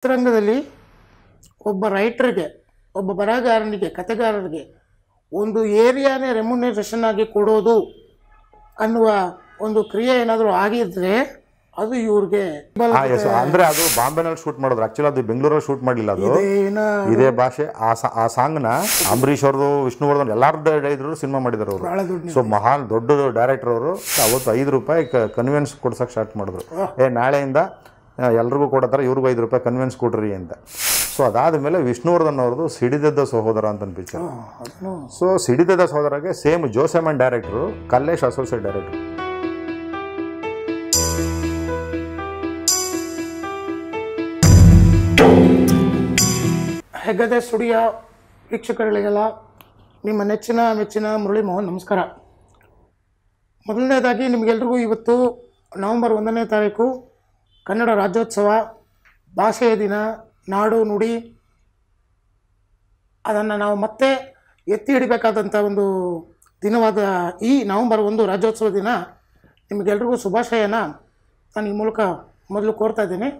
ಚಿತ್ರರಂಗದಲ್ಲಿ ಒಬ್ಬ ರೈಟರ್ಗೆ, ಒಬ್ಬ ಬರಹಗಾರನಿಗೆ, ಕಥೆಗಾರರಿಗೆ ಒಂದು ಏರಿಯಾನೇ ರೆಮ್ಯುನರೇಷನ್ ಆಗಿ ಕೊಡೋದು ಅನ್ನುವ ಒಂದು ಕ್ರಿಯೆ ಏನಾದರೂ ಆಗಿದ್ರೆ ಅದು ಇವ್ರಿಗೆ ಅಂದ್ರೆ ಅದು ಬಾಂಬೆನಲ್ಲಿ ಶೂಟ್ ಮಾಡಿದ್ರು. ಆಕ್ಚುಲಿ ಅದು ಬೆಂಗಳೂರಲ್ಲಿ ಶೂಟ್ ಮಾಡಲಿಲ್ಲ, ಅದು ಇದೇ ಭಾಷೆ. ಆ ಸಾಂಗ್ನ ಅಂಬರೀಷ್ ಅವ್ರದ್ದು, ವಿಷ್ಣುವರ್ಧನ್ ಎಲ್ಲಾರು ಸಿನಿಮಾ ಮಾಡಿದ್ರು ಅವರು. ಸೊ ಮಹಾನ್ ದೊಡ್ಡ ಡೈರೆಕ್ಟರ್ ಅವರು ಅವತ್ತು ₹5 ಕನ್ವೆನ್ಸ್ ಕೊಡ್ಸಕ್ಕೆ ಸ್ಟಾರ್ಟ್ ಮಾಡಿದ್ರು. ನಾಳೆಯಿಂದ ಎಲ್ರಿಗೂ ಕೊಡತ್ತಾರೆ, ಇವ್ರಿಗೂ ₹5 ಕನ್ವೆನ್ಸ್ ಕೊಡ್ರಿ ಅಂತ. ಸೊ ಅದಾದಮೇಲೆ ವಿಷ್ಣುವರ್ಧನ್ ಅವ್ರದ್ದು ಸಿಡಿದೆದ್ದ ಸಹೋದರ ಅಂತ ಪಿಕ್ಚರ್. ಸೊ ಸಿಡಿದೆದ್ದ ಸಹೋದರಗೆ same Joe Simon director, Kallesh associate director. Heggade studio ವೀಕ್ಷಕಗಳಿಗೆಲ್ಲ ನಿಮ್ಮ ಮೆಚ್ಚಿನ ಮುರಳಿ ಮೋಹನ್ ನಮಸ್ಕಾರ. ಮೊದಲನೇದಾಗಿ ನಿಮಗೆಲ್ರಿಗೂ ಇವತ್ತು ನವೆಂಬರ್ 1ನೇ ತಾರೀಕು ಕನ್ನಡ ರಾಜ್ಯೋತ್ಸವ, ಭಾಷೆಯ ದಿನ, ನಾಡು ನುಡಿ, ಅದನ್ನು ನಾವು ಮತ್ತೆ ಎತ್ತಿ ಹಿಡಿಬೇಕಾದಂಥ ಒಂದು ದಿನವಾದ ಈ ನವೆಂಬರ್ 1 ರಾಜ್ಯೋತ್ಸವ ದಿನ ನಿಮಗೆಲ್ರಿಗೂ ಶುಭಾಶಯನ ನಾನು ಈ ಮೂಲಕ ಮೊದಲು ಕೋರ್ತಾ ಇದ್ದೀನಿ.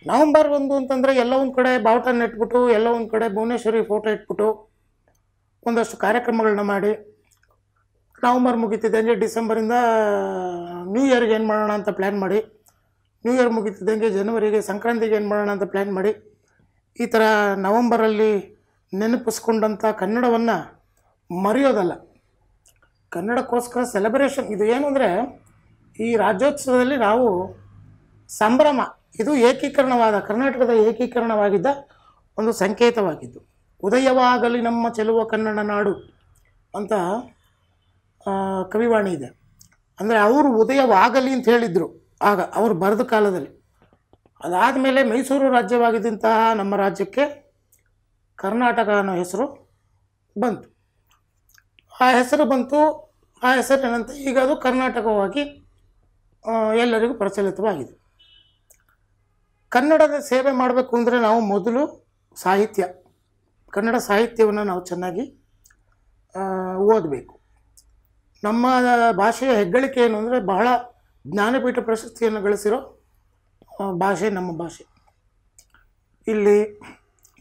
ನವೆಂಬರ್ 1 ಅಂತಂದರೆ ಎಲ್ಲ ಒಂದು ಕಡೆ ಬಾವುಟನ್ನು ಇಟ್ಬಿಟ್ಟು, ಎಲ್ಲ ಒಂದು ಕಡೆ ಭುವನೇಶ್ವರಿ ಫೋಟೋ ಇಟ್ಬಿಟ್ಟು ಒಂದಷ್ಟು ಕಾರ್ಯಕ್ರಮಗಳನ್ನ ಮಾಡಿ, ನವೆಂಬರ್ ಮುಗಿತಿದ್ದಂಗೆ ಡಿಸೆಂಬರಿಂದ ನ್ಯೂ ಇಯರ್ಗೆ ಏನು ಮಾಡೋಣ ಅಂತ ಪ್ಲ್ಯಾನ್ ಮಾಡಿ, ನ್ಯೂ ಇಯರ್ ಮುಗಿತಿದ್ದಂಗೆ ಜನವರಿಗೆ ಸಂಕ್ರಾಂತಿಗೆ ಏನು ಮಾಡೋಣ ಅಂತ ಪ್ಲ್ಯಾನ್ ಮಾಡಿ, ಈ ಥರ ನವಂಬರಲ್ಲಿ ನೆನಪಿಸ್ಕೊಂಡಂಥ ಕನ್ನಡವನ್ನು ಮರೆಯೋದಲ್ಲ. ಕನ್ನಡಕ್ಕೋಸ್ಕರ ಸೆಲೆಬ್ರೇಷನ್ ಇದು ಏನು ಅಂದರೆ, ಈ ರಾಜ್ಯೋತ್ಸವದಲ್ಲಿ ನಾವು ಸಂಭ್ರಮ, ಇದು ಏಕೀಕರಣವಾದ, ಕರ್ನಾಟಕದ ಏಕೀಕರಣವಾಗಿದ್ದ ಒಂದು ಸಂಕೇತವಾಗಿದ್ದು. ಉದಯವಾಗಲಿ ನಮ್ಮ ಚೆಲುವ ಕನ್ನಡ ನಾಡು ಅಂತ ಕವಿವಾಣಿ ಇದೆ. ಅಂದರೆ ಅವರು ಉದಯವಾಗಲಿ ಅಂತ ಹೇಳಿದರು ಆಗ ಅವರು ಬರೆದ ಕಾಲದಲ್ಲಿ. ಅದಾದಮೇಲೆ ಮೈಸೂರು ರಾಜ್ಯವಾಗಿದ್ದಂತಹ ನಮ್ಮ ರಾಜ್ಯಕ್ಕೆ ಕರ್ನಾಟಕ ಅನ್ನೋ ಹೆಸರು ಬಂತು. ಆ ಹೆಸರು ಬಂತು. ಆ ಹೆಸರಿನಂತೆ ಈಗ ಅದು ಕರ್ನಾಟಕವಾಗಿ ಎಲ್ಲರಿಗೂ ಪ್ರಚಲಿತವಾಗಿದೆ. ಕನ್ನಡದ ಸೇವೆ ಮಾಡಬೇಕು ಅಂದರೆ ನಾವು ಮೊದಲು ಸಾಹಿತ್ಯ, ಕನ್ನಡ ಸಾಹಿತ್ಯವನ್ನು ನಾವು ಚೆನ್ನಾಗಿ ಓದಬೇಕು. ನಮ್ಮ ಭಾಷೆಯ ಹೆಗ್ಗಳಿಕೆ ಏನು ಅಂದರೆ, ಬಹಳ ಜ್ಞಾನಪೀಠ ಪ್ರಶಸ್ತಿಯನ್ನು ಗಳಿಸಿರೋ ಭಾಷೆ ನಮ್ಮ ಭಾಷೆ. ಇಲ್ಲಿ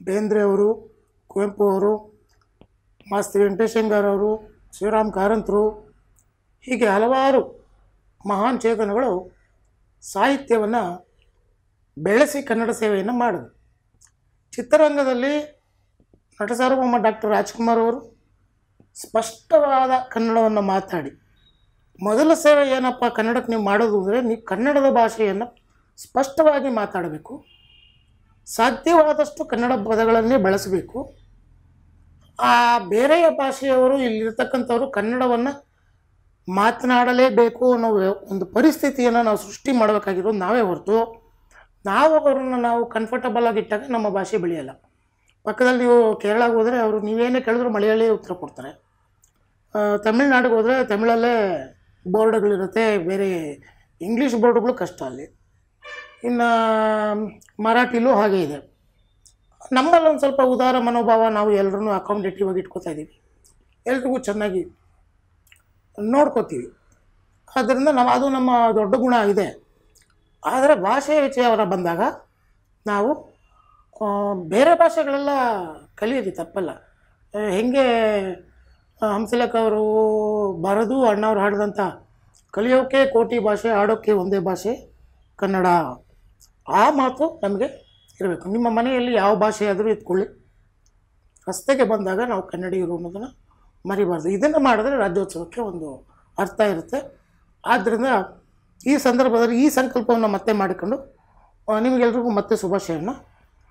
ಬೇಂದ್ರೆ ಅವರು, ಕುವೆಂಪು ಅವರು, ಮಾಸ್ತಿ ವೆಂಕಟೇಶಯ್ಯಂಗಾರವರು, ಶಿವರಾಮ್ ಕಾರಂತರು, ಹೀಗೆ ಹಲವಾರು ಮಹಾನ್ ಚೇತನಗಳು ಸಾಹಿತ್ಯವನ್ನು ಬೆಳೆಸಿ ಕನ್ನಡ ಸೇವೆಯನ್ನು ಮಾಡಿದ್ರು. ಚಿತ್ರರಂಗದಲ್ಲಿ ನಟ ಸಾರ್ವಭೌಮ ಡಾಕ್ಟರ್ ರಾಜ್ಕುಮಾರ್ ಅವರು ಸ್ಪಷ್ಟವಾದ ಕನ್ನಡವನ್ನು ಮಾತಾಡಿ, ಮೊದಲ ಸೇವೆ ಏನಪ್ಪ ಕನ್ನಡಕ್ಕೆ ನೀವು ಮಾಡೋದು ಅಂದರೆ, ನೀವು ಕನ್ನಡದ ಭಾಷೆಯನ್ನು ಸ್ಪಷ್ಟವಾಗಿ ಮಾತಾಡಬೇಕು, ಸಾಧ್ಯವಾದಷ್ಟು ಕನ್ನಡ ಪದಗಳನ್ನೇ ಬಳಸಬೇಕು. ಆ ಬೇರೆಯ ಭಾಷೆಯವರು, ಇಲ್ಲಿರ್ತಕ್ಕಂಥವರು ಕನ್ನಡವನ್ನು ಮಾತನಾಡಲೇಬೇಕು ಅನ್ನೋ ಒಂದು ಪರಿಸ್ಥಿತಿಯನ್ನು ನಾವು ಸೃಷ್ಟಿ ಮಾಡಬೇಕಾಗಿರೋದು ನಾವೇ ಹೊರತು, ನಾವು ಅವರನ್ನು ಕಂಫರ್ಟಬಲ್ ಆಗಿಟ್ಟಾಗ ನಮ್ಮ ಭಾಷೆ ಬೆಳೆಯಲ್ಲ. ಪಕ್ಕದಲ್ಲಿ ನೀವು ಕೇರಳಕ್ಕೆ ಹೋದರೆ ಅವರು ನೀವೇನೇ ಕೇಳಿದ್ರು ಮಲಯಾಳಿ ಉತ್ತರ ಕೊಡ್ತಾರೆ. ತಮಿಳ್ನಾಡಿಗೆ ಹೋದರೆ ತಮಿಳಲ್ಲೇ ಬೋರ್ಡ್ಗಳಿರುತ್ತೆ, ಬೇರೆ ಇಂಗ್ಲೀಷ್ ಬೋರ್ಡ್ಗಳು ಕಷ್ಟ ಅಲ್ಲಿ. ಇನ್ನು ಮರಾಠಿಲೂ ಹಾಗೆ ಇದೆ. ನಮ್ಮಲ್ಲಿ ಒಂದು ಸ್ವಲ್ಪ ಉದಾರ ಮನೋಭಾವ, ನಾವು ಎಲ್ಲರೂ ಅಕಾಮಡೇಟಿವ್ ಆಗಿ ಇಟ್ಕೋತಾ ಇದ್ದೀವಿ, ಎಲ್ರಿಗೂ ಚೆನ್ನಾಗಿ ನೋಡ್ಕೋತೀವಿ. ಆದ್ದರಿಂದ ಅದು ನಮ್ಮ ದೊಡ್ಡ ಗುಣ ಆಗಿದೆ. ಆದರೆ ಭಾಷೆಯ ವಿಷಯ ಬಂದಾಗ ನಾವು ಬೇರೆ ಭಾಷೆಗಳೆಲ್ಲ ಕಲಿಯೋದು ತಪ್ಪಲ್ಲ. ಹೆಂಗೆ ಹಂಸಲೇಖ ಅವರು ಬರೆದು ಅಣ್ಣವ್ರು ಹಾಡಿದಂಥ ಕಲಿಯೋಕೆ ಕೋಟಿ ಭಾಷೆ, ಆಡೋಕ್ಕೆ ಒಂದೇ ಭಾಷೆ ಕನ್ನಡ, ಆ ಮಾತು ನಮಗೆ ಇರಬೇಕು. ನಿಮ್ಮ ಮನೆಯಲ್ಲಿ ಯಾವ ಭಾಷೆ ಆದರೂ ಇಟ್ಕೊಳ್ಳಿ, ರಸ್ತೆಗೆ ಬಂದಾಗ ನಾವು ಕನ್ನಡಿಗರು ಅನ್ನೋದನ್ನು ಮರಿಬಾರ್ದು. ಇದನ್ನು ಮಾಡಿದ್ರೆ ರಾಜ್ಯೋತ್ಸವಕ್ಕೆ ಒಂದು ಅರ್ಥ ಇರುತ್ತೆ. ಆದ್ದರಿಂದ ಈ ಸಂದರ್ಭದಲ್ಲಿ ಈ ಸಂಕಲ್ಪವನ್ನು ಮತ್ತೆ ಮಾಡಿಕೊಂಡು ನಿಮಗೆಲ್ರಿಗೂ ಮತ್ತೆ ಶುಭಾಶಯವನ್ನು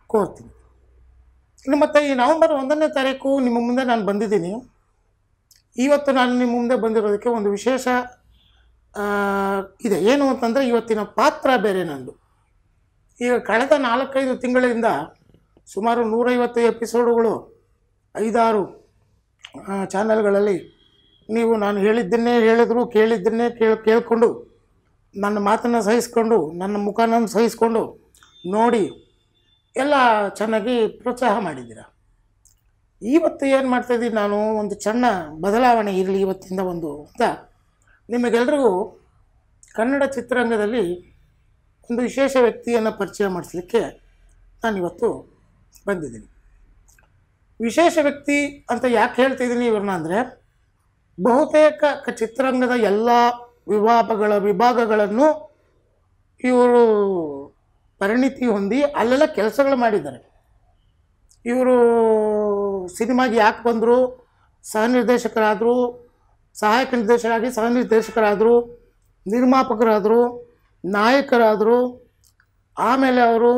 ಕೋರ್ತೀನಿ. ಇನ್ನು ಮತ್ತು ಈ ನವೆಂಬರ್ 1ನೇ ತಾರೀಕು ನಿಮ್ಮ ಮುಂದೆ ನಾನು ಬಂದಿದ್ದೀನಿ. ಇವತ್ತು ನಾನು ನಿಮ್ಮ ಮುಂದೆ ಬಂದಿರೋದಕ್ಕೆ ಒಂದು ವಿಶೇಷ ಇದೆ. ಏನು ಅಂತಂದರೆ, ಇವತ್ತಿನ ಪಾತ್ರ ಬೇರೆ ನಂದು. ಈಗ ಕಳೆದ 4-5 ತಿಂಗಳಿಂದ ಸುಮಾರು 150 ಎಪಿಸೋಡುಗಳು 5-6 ಚಾನಲ್ಗಳಲ್ಲಿ ನೀವು ನಾನು ಹೇಳಿದ್ದನ್ನೇ ಹೇಳಿದ್ರು, ಕೇಳಿದ್ದನ್ನೇ ಕೇಳಿಕೊಂಡು, ನನ್ನ ಮಾತನ್ನು ಸಹಿಸ್ಕೊಂಡು, ನನ್ನ ಮುಖವನ್ನು ಸಹಿಸ್ಕೊಂಡು ನೋಡಿ ಎಲ್ಲ ಚೆನ್ನಾಗಿ ಪ್ರೋತ್ಸಾಹ ಮಾಡಿದ್ದೀರ. ಇವತ್ತು ಏನು ಮಾಡ್ತಾಯಿದ್ದೀನಿ ನಾನು, ಒಂದು ಸಣ್ಣ ಬದಲಾವಣೆ ಇರಲಿ ಇವತ್ತಿಂದ ಒಂದು ಅಂತ ನಿಮಗೆಲ್ರಿಗೂ ಕನ್ನಡ ಚಿತ್ರರಂಗದಲ್ಲಿ ಒಂದು ವಿಶೇಷ ವ್ಯಕ್ತಿಯನ್ನು ಪರಿಚಯ ಮಾಡಿಸಲಿಕ್ಕೆ ನಾನಿವತ್ತು ಬಂದಿದ್ದೀನಿ. ವಿಶೇಷ ವ್ಯಕ್ತಿ ಅಂತ ಯಾಕೆ ಹೇಳ್ತಿದ್ದೀನಿ ಇವ್ರನ್ನ ಅಂದರೆ, ಬಹುತೇಕ ಚಿತ್ರರಂಗದ ಎಲ್ಲ ವಿಭಾಗಗಳನ್ನು ಇವರು ಪರಿಣಿತಿ ಹೊಂದಿ ಅಲ್ಲೆಲ್ಲ ಕೆಲಸಗಳು ಮಾಡಿದ್ದಾರೆ. ಇವರು ಸಿನಿಮಾಗೆ ಯಾಕೆ ಬಂದರು, ಸಹನಿರ್ದೇಶಕರಾದರು, ಸಹಾಯಕ ನಿರ್ದೇಶಕರಾಗಿ ಸಹನಿರ್ದೇಶಕರಾದರು, ನಿರ್ಮಾಪಕರಾದರು, ನಾಯಕರಾದರು, ಆಮೇಲೆ ಅವರು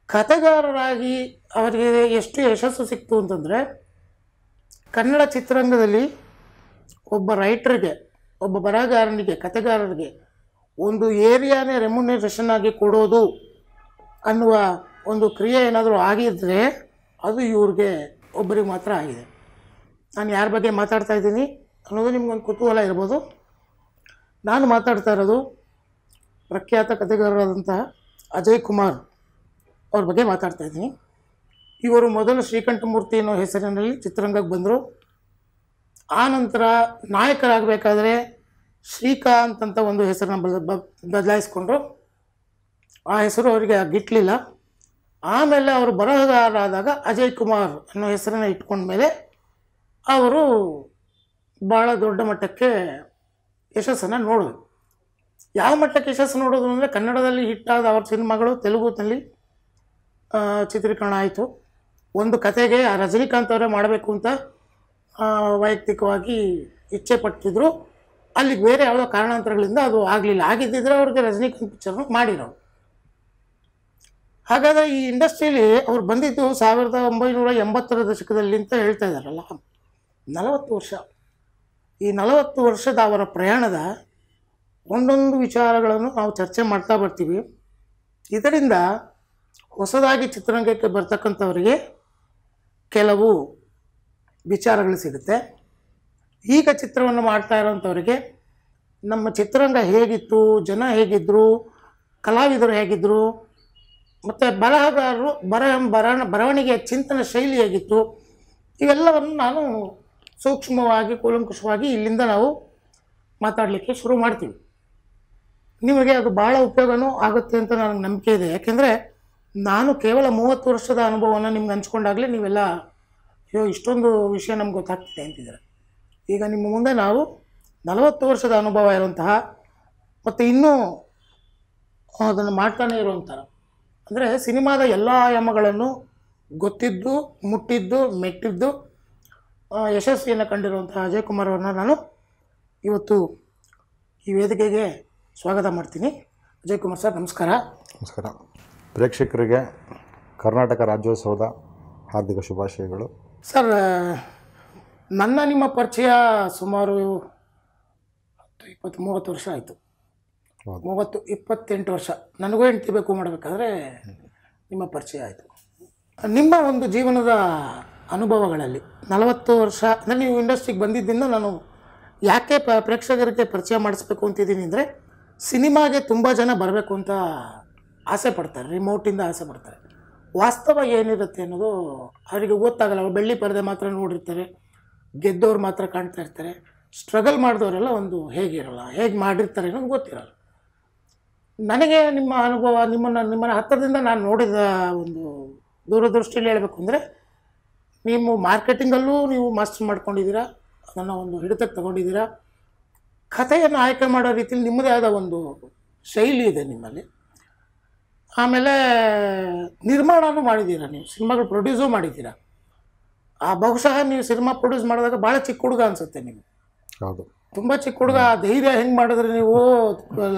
ಕಥೆಗಾರರಾಗಿ ಅವರಿಗೆ ಎಷ್ಟು ಯಶಸ್ಸು ಸಿಕ್ತು ಅಂತಂದರೆ, ಕನ್ನಡ ಚಿತ್ರರಂಗದಲ್ಲಿ ಒಬ್ಬ ರೈಟ್ರಿಗೆ, ಒಬ್ಬ ಬರಹಗಾರನಿಗೆ, ಕಥೆಗಾರರಿಗೆ ಒಂದು ಏರಿಯಾನೇ ರೆಮ್ಯುನರೇಷನ್ ಆಗಿ ಕೊಡೋದು ಅನ್ನುವ ಒಂದು ಕ್ರಿಯೆ ಏನಾದರೂ ಆಗಿದ್ದರೆ ಅದು ಇವ್ರಿಗೆ ಒಬ್ಬರಿಗೆ ಮಾತ್ರ ಆಗಿದೆ. ನಾನು ಯಾರ ಬಗ್ಗೆ ಮಾತಾಡ್ತಾ ಇದ್ದೀನಿ ಅನ್ನೋದು ನಿಮ್ಗೊಂದು ಕುತೂಹಲ ಇರ್ಬೋದು. ನಾನು ಮಾತಾಡ್ತಾ ಇರೋದು ಪ್ರಖ್ಯಾತ ಕಥೆಗಾರರಾದಂತಹ ಅಜಯ್ ಕುಮಾರ್ ಅವ್ರ ಬಗ್ಗೆ ಮಾತಾಡ್ತಾ ಇದ್ದೀನಿ. ಇವರು ಮೊದಲು ಶ್ರೀಕಂಠಮೂರ್ತಿ ಅನ್ನೋ ಹೆಸರಿನಲ್ಲಿ ಚಿತ್ರರಂಗಕ್ಕೆ ಬಂದರು. ಆ ನಂತರ ನಾಯಕರಾಗಬೇಕಾದ್ರೆ ಶ್ರೀಕಾಂತ್ ಅಂತ ಒಂದು ಹೆಸರನ್ನು ಬದಲಾಯಿಸ್ಕೊಂಡ್ರು. ಆ ಹೆಸರು ಅವರಿಗೆ ಗಿಟ್ಟಲಿಲ್ಲ. ಆಮೇಲೆ ಅವರು ಬರಹಗಾರರಾದಾಗ ಅಜಯ್ ಕುಮಾರ್ ಅನ್ನೋ ಹೆಸರನ್ನು ಇಟ್ಕೊಂಡ್ಮೇಲೆ ಅವರು ಭಾಳ ದೊಡ್ಡ ಮಟ್ಟಕ್ಕೆ ಯಶಸ್ಸನ್ನು ನೋಡಿದ್ರು. ಯಾವ ಮಟ್ಟಕ್ಕೆ ಯಶಸ್ಸು ನೋಡೋದು ಅಂದರೆ, ಕನ್ನಡದಲ್ಲಿ ಹಿಟ್ಟಾದ ಅವ್ರ ಸಿನಿಮಾಗಳು ತೆಲುಗುನಲ್ಲಿ ಚಿತ್ರೀಕರಣ ಆಯಿತು. ಒಂದು ಕತೆಗೆ ರಜನಿಕಾಂತ್ ಅವರೇ ಮಾಡಬೇಕು ಅಂತ ವೈಯಕ್ತಿಕವಾಗಿ ಇಚ್ಛೆ ಪಟ್ಟಿದ್ರು. ಅಲ್ಲಿಗೆ ಬೇರೆ ಯಾವುದೋ ಕಾರಣಾಂತರಗಳಿಂದ ಅದು ಆಗಲಿಲ್ಲ. ಆಗಿದ್ದಿದ್ರೆ ಅವ್ರಿಗೆ ರಜನಿಕಾಂತ್ ಪಿಕ್ಚರ್ನ ಮಾಡಿರೋರು. ಹಾಗಾದರೆ ಈ ಇಂಡಸ್ಟ್ರಿಯಲ್ಲಿ ಅವ್ರು ಬಂದಿದ್ದು 1980ರ ದಶಕದಲ್ಲಿ ಅಂತ ಹೇಳ್ತಾ ಇದ್ದಾರಲ್ಲ, 40 ವರ್ಷ. ಈ 40 ವರ್ಷದ ಅವರ ಪ್ರಯಾಣದ ಒಂದೊಂದು ವಿಚಾರಗಳನ್ನು ನಾವು ಚರ್ಚೆ ಮಾಡ್ತಾ ಬರ್ತೀವಿ. ಇದರಿಂದ ಹೊಸದಾಗಿ ಚಿತ್ರರಂಗಕ್ಕೆ ಬರ್ತಕ್ಕಂಥವರಿಗೆ ಕೆಲವು ವಿಚಾರಗಳು ಸಿಗುತ್ತೆ. ಈಗ ಚಿತ್ರವನ್ನು ಮಾಡ್ತಾ ಇರೋಂಥವರಿಗೆ ನಮ್ಮ ಚಿತ್ರರಂಗ ಹೇಗಿತ್ತು, ಜನ ಹೇಗಿದ್ದರು, ಕಲಾವಿದರು ಹೇಗಿದ್ದರು, ಮತ್ತು ಬರಹಗಾರರು ಬರವಣಿಗೆಯ ಚಿಂತನ ಶೈಲಿ ಹೇಗಿತ್ತು, ಇವೆಲ್ಲವನ್ನು ನಾನು ಸೂಕ್ಷ್ಮವಾಗಿ ಕೂಲಂಕುಷವಾಗಿ ಇಲ್ಲಿಂದ ನಾವು ಮಾತಾಡಲಿಕ್ಕೆ ಶುರು ಮಾಡ್ತೀವಿ. ನಿಮಗೆ ಅದು ಭಾಳ ಉಪಯೋಗನೂ ಆಗುತ್ತೆ ಅಂತ ನನಗೆ ನಂಬಿಕೆ ಇದೆ. ಯಾಕೆಂದರೆ ನಾನು ಕೇವಲ 30 ವರ್ಷದ ಅನುಭವವನ್ನು ನಿಮ್ಗೆ ಹಂಚ್ಕೊಂಡಾಗಲೇ ನೀವೆಲ್ಲ ಇಷ್ಟೊಂದು ವಿಷಯ ನಮ್ಗೆ ಗೊತ್ತಾಗ್ತಿದೆ ಅಂತಿದ್ದಾರೆ. ಈಗ ನಿಮ್ಮ ಮುಂದೆ ನಾವು 40 ವರ್ಷದ ಅನುಭವ ಇರುವಂತಹ ಮತ್ತು ಇನ್ನೂ ಅದನ್ನು ಮಾಡ್ತಾನೆ ಇರುವಂತಹ, ಅಂದರೆ ಸಿನಿಮಾದ ಎಲ್ಲ ಆಯಾಮಗಳನ್ನು ಗೊತ್ತಿದ್ದು, ಮುಟ್ಟಿದ್ದು, ಮೆಟ್ಟಿದ್ದು, ಯಶಸ್ವಿಯನ್ನು ಕಂಡಿರುವಂತಹ ಅಜಯ್ ಕುಮಾರ್ ಅವ್ರನ್ನ ನಾನು ಇವತ್ತು ಈ ವೇದಿಕೆಗೆ ಸ್ವಾಗತ ಮಾಡ್ತೀನಿ. ಅಜಯ್ ಕುಮಾರ್ ಸರ್, ನಮಸ್ಕಾರ. ನಮಸ್ಕಾರ. ಪ್ರೇಕ್ಷಕರಿಗೆ ಕರ್ನಾಟಕ ರಾಜ್ಯೋತ್ಸವದ ಹಾರ್ದಿಕ ಶುಭಾಶಯಗಳು. ಸರ್, ನಿಮ್ಮ ಪರಿಚಯ ಸುಮಾರು 30 ವರ್ಷ ಆಯಿತು. 28 ವರ್ಷ ನನಗೂ ಹೆಂಡ್ತಿ ಬೇಕು ಮಾಡಬೇಕಾದ್ರೆ ನಿಮ್ಮ ಪರಿಚಯ ಆಯಿತು. ನಿಮ್ಮ ಒಂದು ಜೀವನದ ಅನುಭವಗಳಲ್ಲಿ 40 ವರ್ಷ ಅಂದರೆ ನೀವು ಇಂಡಸ್ಟ್ರಿಗೆ ಬಂದಿದ್ದರಿಂದ ನಾನು ಯಾಕೆ ಪ್ರೇಕ್ಷಕರಿಗೆ ಪರಿಚಯ ಮಾಡಿಸ್ಬೇಕು ಅಂತಿದ್ದೀನಿ ಅಂದರೆ, ಸಿನಿಮಾಗೆ ತುಂಬ ಜನ ಬರಬೇಕು ಅಂತ ಆಸೆ ಪಡ್ತಾರೆ, ರಿಮೋಟಿಂದ ಆಸೆ ಪಡ್ತಾರೆ. ವಾಸ್ತವ ಏನಿರುತ್ತೆ ಅನ್ನೋದು ಅವರಿಗೆ ಗೊತ್ತಾಗಲ್ಲ. ಅವ್ರು ಬೆಳ್ಳಿ ಪರದೆ ಮಾತ್ರ ನೋಡಿರ್ತಾರೆ, ಗೆದ್ದವ್ರು ಮಾತ್ರ ಕಾಣ್ತಾ ಇರ್ತಾರೆ. ಸ್ಟ್ರಗಲ್ ಮಾಡಿದವರೆಲ್ಲ ಒಂದು ಹೇಗಿರಲ್ಲ, ಹೇಗೆ ಮಾಡಿರ್ತಾರೆ ಅನ್ನೋದು ಗೊತ್ತಿರಲ್ಲ. ನನಗೆ ನಿಮ್ಮ ಅನುಭವ, ನಿಮ್ಮನ್ನು ಹತ್ತಿರದಿಂದ ನಾನು ನೋಡಿದ ಒಂದು ದೂರದೃಷ್ಟಿಯಲ್ಲಿ ಹೇಳಬೇಕು ಅಂದರೆ, ನೀವು ಮಾರ್ಕೆಟಿಂಗಲ್ಲೂ ನೀವು ಮಾಸ್ಟರ್ ಮಾಡ್ಕೊಂಡಿದ್ದೀರಾ, ಅದನ್ನು ಒಂದು ಹಿಡಿತಕ್ಕೆ ತಗೊಂಡಿದ್ದೀರಾ. ಕಥೆಯನ್ನು ಆಯ್ಕೆ ಮಾಡೋ ರೀತಿಯಲ್ಲಿ ನಿಮ್ಮದೇ ಆದ ಒಂದು ಶೈಲಿ ಇದೆ ನಿಮ್ಮಲ್ಲಿ. ಆಮೇಲೆ ನಿರ್ಮಾಣನೂ ಮಾಡಿದ್ದೀರಾ, ನೀವು ಸಿನಿಮಾಗಳು ಪ್ರೊಡ್ಯೂಸು ಮಾಡಿದ್ದೀರಾ. ಬಹುಶಃ ನೀವು ಸಿನಿಮಾ ಪ್ರೊಡ್ಯೂಸ್ ಮಾಡಿದಾಗ ಭಾಳ ಚಿಕ್ಕ ಹುಡುಗ ಅನಿಸುತ್ತೆ ನೀವು. ಹೌದು, ತುಂಬ ಚಿಕ್ಕ ಹುಡುಗ. ಧೈರ್ಯ ಹೆಂಗೆ ಮಾಡಿದ್ರೆ ನೀವು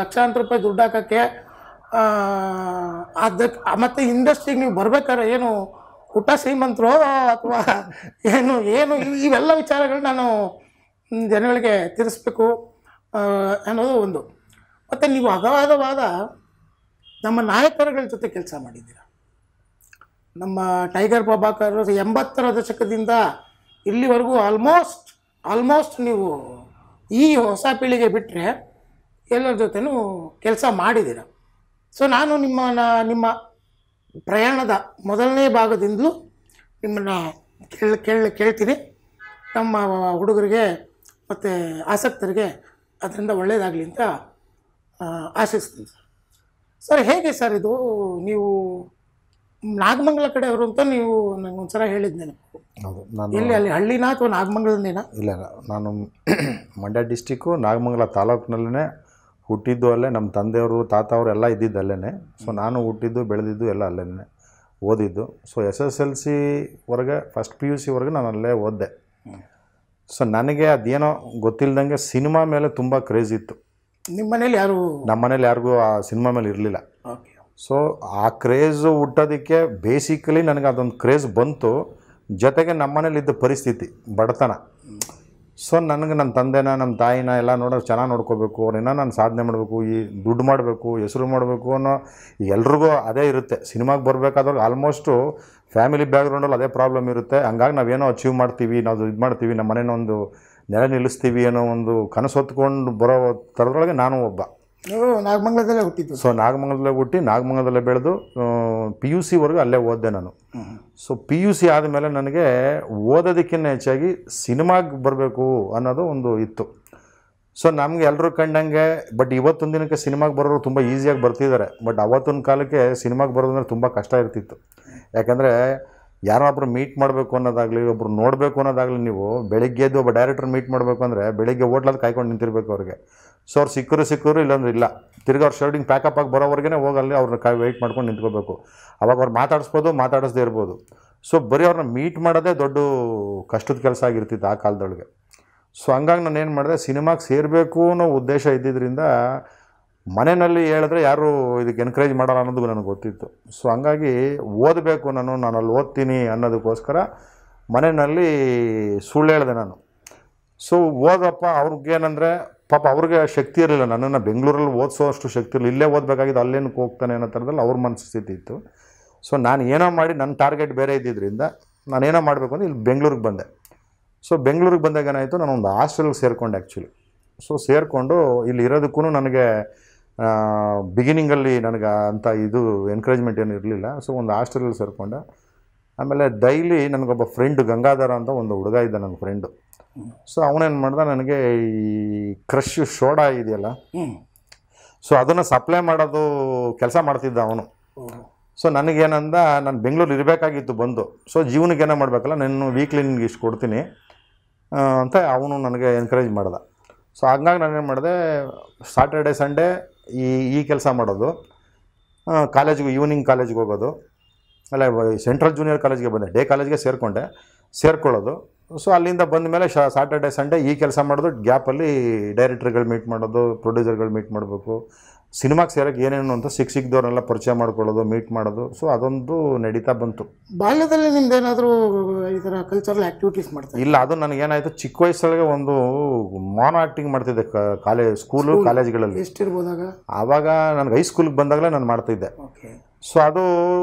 ಲಕ್ಷಾಂತರ ರೂಪಾಯಿ ದುಡ್ಡು ಹಾಕೋಕ್ಕೆ, ಅದಕ್ಕೆ ಮತ್ತು ಇಂಡಸ್ಟ್ರಿಗೆ ನೀವು ಬರ್ಬೇಕಾದ್ರೆ ಏನು ಊಟ ಶ್ರೀಮಂತರೋ ಅಥವಾ ಏನು ಇವೆಲ್ಲ ವಿಚಾರಗಳು ನಾನು ಜನಗಳಿಗೆ ತಿಳಿಸ್ಬೇಕು ಅನ್ನೋದು ಒಂದು. ಮತ್ತು ನೀವು ಅಗಾಧವಾದ ನಮ್ಮ ನಾಯಕರುಗಳ ಜೊತೆ ಕೆಲಸ ಮಾಡಿದ್ದೀರ. ನಮ್ಮ ಟೈಗರ್ ಪ್ರಭಾಕರ್ 80ರ ದಶಕದಿಂದ ಇಲ್ಲಿವರೆಗೂ ಆಲ್ಮೋಸ್ಟ್ ನೀವು ಈ ಹೊಸ ಪೀಳಿಗೆ ಬಿಟ್ಟರೆ ಎಲ್ಲರ ಜೊತೆನೂ ಕೆಲಸ ಮಾಡಿದ್ದೀರ. ಸೊ ನಾನು ನಿಮ್ಮ ಪ್ರಯಾಣದ ಮೊದಲನೇ ಭಾಗದಿಂದಲೂ ನಿಮ್ಮನ್ನು ಕೇಳ್ತೀನಿ. ನಮ್ಮ ಹುಡುಗರಿಗೆ ಮತ್ತು ಆಸಕ್ತರಿಗೆ ಅದರಿಂದ ಒಳ್ಳೆಯದಾಗಲಿ ಅಂತ ಆಶಿಸ್ತೀನಿ. ಸರ್ ಹೇಗೆ ಸರ್ ಇದು ನೀವು ನಾಗಮಂಗಲ ಕಡೆಯವರು ಅಂತ ನೀವು ನಂಗೆ ಒಂದ್ಸಲ ಹೇಳಿದ್ ನೆನಪು. ಹೌದು, ನಾನು ಎಲ್ಲಿ ಅಲ್ಲಿ ಹಳ್ಳಿನ ಅಥವಾ ನಾಗಮಂಗಲದಿಂದ? ಇಲ್ಲ ನಾನು ಮಂಡ್ಯ ಡಿಸ್ಟಿಕ್ಕು ನಾಗಮಂಗಲ ತಾಲೂಕಿನಲ್ಲೇ ಹುಟ್ಟಿದ್ದು ಅಲ್ಲೇ, ನಮ್ಮ ತಂದೆಯವರು ತಾತ ಅವರು ಎಲ್ಲ ಇದ್ದಿದ್ದು ಅಲ್ಲೇ. ಸೊ ನಾನು ಹುಟ್ಟಿದ್ದು ಬೆಳೆದಿದ್ದು ಎಲ್ಲ ಅಲ್ಲೇ, ಓದಿದ್ದು. ಸೊ SSLC ಫಸ್ಟ್ PUC ನಾನು ಅಲ್ಲೇ ಓದಿದೆ. ಸೊ ನನಗೆ ಅದೇನೋ ಗೊತ್ತಿಲ್ಲದಂಗೆ ಸಿನಿಮಾ ಮೇಲೆ ತುಂಬ ಕ್ರೇಜ್ ಇತ್ತು. ನಿಮ್ಮ ಮನೇಲಿ ಯಾರು? ನಮ್ಮ ಮನೇಲಿ ಯಾರಿಗೂ ಆ ಸಿನಿಮಾ ಮೇಲೆ ಇರಲಿಲ್ಲ. ಓಕೆ. ಸೊ ಆ ಕ್ರೇಜು ಹುಟ್ಟೋದಕ್ಕೆ ಬೇಸಿಕಲಿ ನನಗೆ ಅದೊಂದು ಕ್ರೇಜ್ ಬಂತು. ಜೊತೆಗೆ ನಮ್ಮ ಮನೇಲಿದ್ದ ಪರಿಸ್ಥಿತಿ ಬಡತನ. ಸೊ ನನಗೆ ನನ್ನ ತಂದೆನ ನಮ್ಮ ತಾಯಿನ ಎಲ್ಲ ಚೆನ್ನಾಗಿ ನೋಡ್ಕೋಬೇಕು, ಅವ್ರನ್ನ ನಾನು ಸಾಧನೆ ಮಾಡಬೇಕು, ಈ ದುಡ್ಡು ಮಾಡಬೇಕು, ಹೆಸರು ಮಾಡಬೇಕು ಅನ್ನೋ ಎಲ್ರಿಗೂ ಅದೇ ಇರುತ್ತೆ. ಸಿನಿಮಾಗೆ ಬರಬೇಕಾದ್ರೆ ಆಲ್ಮೋಸ್ಟು ಫ್ಯಾಮಿಲಿ ಬ್ಯಾಕ್ಗ್ರೌಂಡಲ್ಲಿ ಅದೇ ಪ್ರಾಬ್ಲಮ್ ಇರುತ್ತೆ. ಹಂಗಾಗಿ ನಾವೇನೋ ಅಚೀವ್ ಮಾಡ್ತೀವಿ, ನಾವು ಇದು ಮಾಡ್ತೀವಿ, ನಮ್ಮ ಮನೇನ ಒಂದು ನೆಲೆ ನಿಲ್ಲಿಸ್ತೀವಿ ಅನ್ನೋ ಒಂದು ಕನಸು ಹೊತ್ಕೊಂಡು ಬರೋ ಥರದೊಳಗೆ ನಾನು ಒಬ್ಬ. ನೀವು ನಾಗಮಂಗಲದಲ್ಲೇ ಹುಟ್ಟಿದ್ದು? ಸೊ ನಾಗಮಂಗಲದಲ್ಲೇ ಹುಟ್ಟಿ ನಾಗಮಂಗಲದಲ್ಲೇ ಬೆಳೆದು PUC ಅಲ್ಲೇ ಓದಿದೆ ನಾನು. ಸೊ PUC ಆದಮೇಲೆ ನನಗೆ ಓದೋದಕ್ಕಿಂತ ಹೆಚ್ಚಾಗಿ ಸಿನಿಮಾಗೆ ಬರಬೇಕು ಅನ್ನೋದು ಒಂದು ಇತ್ತು. ಸೊ ನಮ್ಗೆ ಎಲ್ಲರೂ ಕಂಡಂಗೆ, ಬಟ್ ಇವತ್ತೊಂದು ದಿನಕ್ಕೆ ಸಿನಿಮಾಗೆ ಬರೋರು ತುಂಬ ಈಸಿಯಾಗಿ ಬರ್ತಿದ್ದಾರೆ. ಬಟ್ ಅವತ್ತೊಂದು ಕಾಲಕ್ಕೆ ಸಿನಿಮಾಗೆ ಬರೋದಂದ್ರೆ ತುಂಬ ಕಷ್ಟ ಇರ್ತಿತ್ತು. ಯಾಕಂದರೆ ಯಾರೋ ಒಬ್ಬರು ಮೀಟ್ ಮಾಡಬೇಕು ಅನ್ನೋದಾಗಲಿ, ಒಬ್ಬರು ನೋಡಬೇಕು ಅನ್ನೋದಾಗಲಿ, ನೀವು ಬೆಳಿಗ್ಗೆ ಎದ್ದು ಒಬ್ಬ ಡೈರೆಕ್ಟರ್ ಮೀಟ್ ಮಾಡಬೇಕು ಅಂದರೆ ಬೆಳಿಗ್ಗೆ ಹೋಟ್ಲಲ್ಲಿ ಕಾಯ್ಕೊಂಡು ನಿಂತಿರ್ಬೇಕು ಅವ್ರಿಗೆ. ಸೊ ಅವ್ರು ಸಿಕ್ಕರು ಇಲ್ಲಾಂದ್ರೆ ಇಲ್ಲ, ತಿರ್ಗಿ ಅವ್ರು ಶರ್ಟಿಂಗ್ ಪ್ಯಾಕಪ್ ಆಗಿ ಬರೋವರೆಗೆ ಹೋಗಲ್ಲಿ ಅವ್ರನ್ನ ವೆಯ್ಟ್ ಮಾಡ್ಕೊಂಡು ನಿಂತ್ಕೋಬೇಕು. ಅವಾಗ ಅವ್ರು ಮಾತಾಡಿಸ್ಬೋದು, ಮಾತಾಡಿಸ್ದೇ ಇರ್ಬೋದು. ಸೊ ಬರೀ ಅವ್ರನ್ನ ಮೀಟ್ ಮಾಡೋದೇ ದೊಡ್ಡ ಕಷ್ಟದ ಕೆಲಸ ಆಗಿರ್ತಿತ್ತು ಆ ಕಾಲದೊಳಗೆ. ಸೊ ಹಂಗಾಗಿ ನಾನು ಏನು ಮಾಡಿದೆ, ಸಿನಿಮಾಗೆ ಸೇರಬೇಕು ಅನ್ನೋ ಉದ್ದೇಶ ಇದ್ದಿದ್ದರಿಂದ ಮನೆಯಲ್ಲಿ ಹೇಳಿದ್ರೆ ಯಾರು ಇದಕ್ಕೆ ಎನ್ಕರೇಜ್ ಮಾಡಲ್ಲ ಅನ್ನೋದು ನನಗೆ ಗೊತ್ತಿತ್ತು. ಸೊ ಹಂಗಾಗಿ ಓದಬೇಕು, ನಾನು ಅಲ್ಲಿ ಓದ್ತೀನಿ ಅನ್ನೋದಕ್ಕೋಸ್ಕರ ಮನೆಯಲ್ಲಿ ಸುಳ್ಳು ಹೇಳಿದೆ ನಾನು. ಸೊ ಓದಪ್ಪ, ಅವ್ರಿಗೇನಂದರೆ ಪಾಪ ಅವ್ರಿಗೆ ಶಕ್ತಿ ಇರಲಿಲ್ಲ, ನನ್ನನ್ನು ಬೆಂಗಳೂರಲ್ಲಿ ಓದಿಸೋ ಅಷ್ಟು ಶಕ್ತಿ ಇರಲಿಲ್ಲ. ಇಲ್ಲೇ ಓದಬೇಕಾಗಿದ್ದು ಅಲ್ಲೇನಕ್ಕೆ ಹೋಗ್ತಾನೆ ಅನ್ನೋ ಥರದಲ್ಲಿ ಅವ್ರ ಮನಸ್ಥಿತಿ ಇತ್ತು. ಸೊ ನಾನು ಏನೋ ಮಾಡಿ ನನ್ನ ಟಾರ್ಗೆಟ್ ಬೇರೆ ಇದ್ದಿದ್ದರಿಂದ ನಾನೇನೋ ಮಾಡಬೇಕು ಅಂದರೆ ಇಲ್ಲಿ ಬೆಂಗಳೂರಿಗೆ ಬಂದೆ. ಸೊ ಬೆಂಗಳೂರಿಗೆ ಬಂದಾಗ ಏನಾಯಿತು, ನಾನು ಒಂದು ಹಾಸ್ಟೆಲ್ಗೆ ಸೇರಿಕೊಂಡೆ ಆ್ಯಕ್ಚುಲಿ. ಸೊ ಸೇರಿಕೊಂಡು ಇಲ್ಲಿ ಇರೋದಕ್ಕೂ ನನಗೆ ಬಿಗಿನಿಂಗಲ್ಲಿ ನನಗೆ ಅಂಥ ಇದು ಎನ್ಕರೇಜ್ಮೆಂಟ್ ಏನು ಇರಲಿಲ್ಲ. ಸೊ ಒಂದು ಹಾಸ್ಟೆಲಲ್ಲಿ ಸೇರಿಕೊಂಡೆ. ಆಮೇಲೆ ಡೈಲಿ ನನಗೊಬ್ಬ ಫ್ರೆಂಡು ಗಂಗಾಧರ ಅಂತ ಒಂದು ಹುಡುಗ ಇದ್ದ ನನ್ನ ಫ್ರೆಂಡು. ಸೊ ಅವನೇನು ಮಾಡ್ದ, ನನಗೆ ಈ ಕ್ರಶ್ ಸೋಡಾ ಇದೆಯಲ್ಲ, ಸೊ ಅದನ್ನು ಸಪ್ಲೈ ಮಾಡೋದು ಕೆಲಸ ಮಾಡ್ತಿದ್ದ ಅವನು. ಸೊ ನನಗೇನಂದ, ನಾನು ಬೆಂಗಳೂರು ಇರಬೇಕಾಗಿತ್ತು ಬಂದು. ಸೊ ಜೀವನಕ್ಕೆ ಏನೋ ಮಾಡಬೇಕಲ್ಲ, ನಾನು ವೀಕ್ಲಿ ನಿನ್ಗೆ ಇಷ್ಟು ಕೊಡ್ತೀನಿ ಅಂತ ಅವನು ನನಗೆ ಎನ್ಕರೇಜ್ ಮಾಡ್ದೆ. ಸೊ ಹಂಗಾಗಿ ನಾನೇನು ಮಾಡಿದೆ, ಸಾಟರ್ಡೆ ಸಂಡೇ ಈ ಕೆಲಸ ಮಾಡೋದು, ಕಾಲೇಜಿಗೆ ಈವ್ನಿಂಗ್ ಕಾಲೇಜಿಗೆ ಹೋಗೋದು, ಅಲ್ಲ ಸೆಂಟ್ರಲ್ ಜೂನಿಯರ್ ಕಾಲೇಜ್ಗೆ ಬಂದೆ, ಡೇ ಕಾಲೇಜ್ಗೆ ಸೇರ್ಕೊಳ್ಳೋದು. ಸೊ ಅಲ್ಲಿಂದ ಬಂದ ಮೇಲೆ ಸಾಟರ್ಡೆ ಸಂಡೇ ಈ ಕೆಲಸ ಮಾಡೋದು, ಗ್ಯಾಪಲ್ಲಿ ಡೈರೆಕ್ಟರ್ಗಳು ಮೀಟ್ ಮಾಡೋದು, ಪ್ರೊಡ್ಯೂಸರ್ಗಳು ಮೀಟ್ ಮಾಡಬೇಕು, ಸಿನಿಮಾಗೆ ಸೇರೋಕ್ಕೆ ಏನೇನು ಅಂತ ಸಿಕ್ಕಿದವ್ರನ್ನೆಲ್ಲ ಪರಿಚಯ ಮಾಡ್ಕೊಳ್ಳೋದು, ಮೀಟ್ ಮಾಡೋದು. ಸೊ ಅದೊಂದು ನಡೀತಾ ಬಂತು. ಬಾಲ್ಯದಲ್ಲಿ ನಿಮ್ದೇನಾದರೂ ಈ ಥರ ಕಲ್ಚರಲ್ ಆ್ಯಕ್ಟಿವಿಟೀಸ್ ಮಾಡ್ತಾರೆ? ಇಲ್ಲ, ಅದು ನನಗೇನಾಯಿತು, ಚಿಕ್ಕ ವಯಸ್ಸೊಳಗೆ ಒಂದು ಮಾನೋ ಆ್ಯಕ್ಟಿಂಗ್ ಮಾಡ್ತಿದ್ದೆ ಸ್ಕೂಲು ಕಾಲೇಜ್ಗಳಲ್ಲಿ. ಎಷ್ಟಿರ್ಬೋದಾಗ? ಆವಾಗ ನನಗೆ ಹೈಸ್ಕೂಲಿಗೆ ಬಂದಾಗಲೇ ನಾನು ಮಾಡ್ತಿದ್ದೆ. ಸೊ ಅದು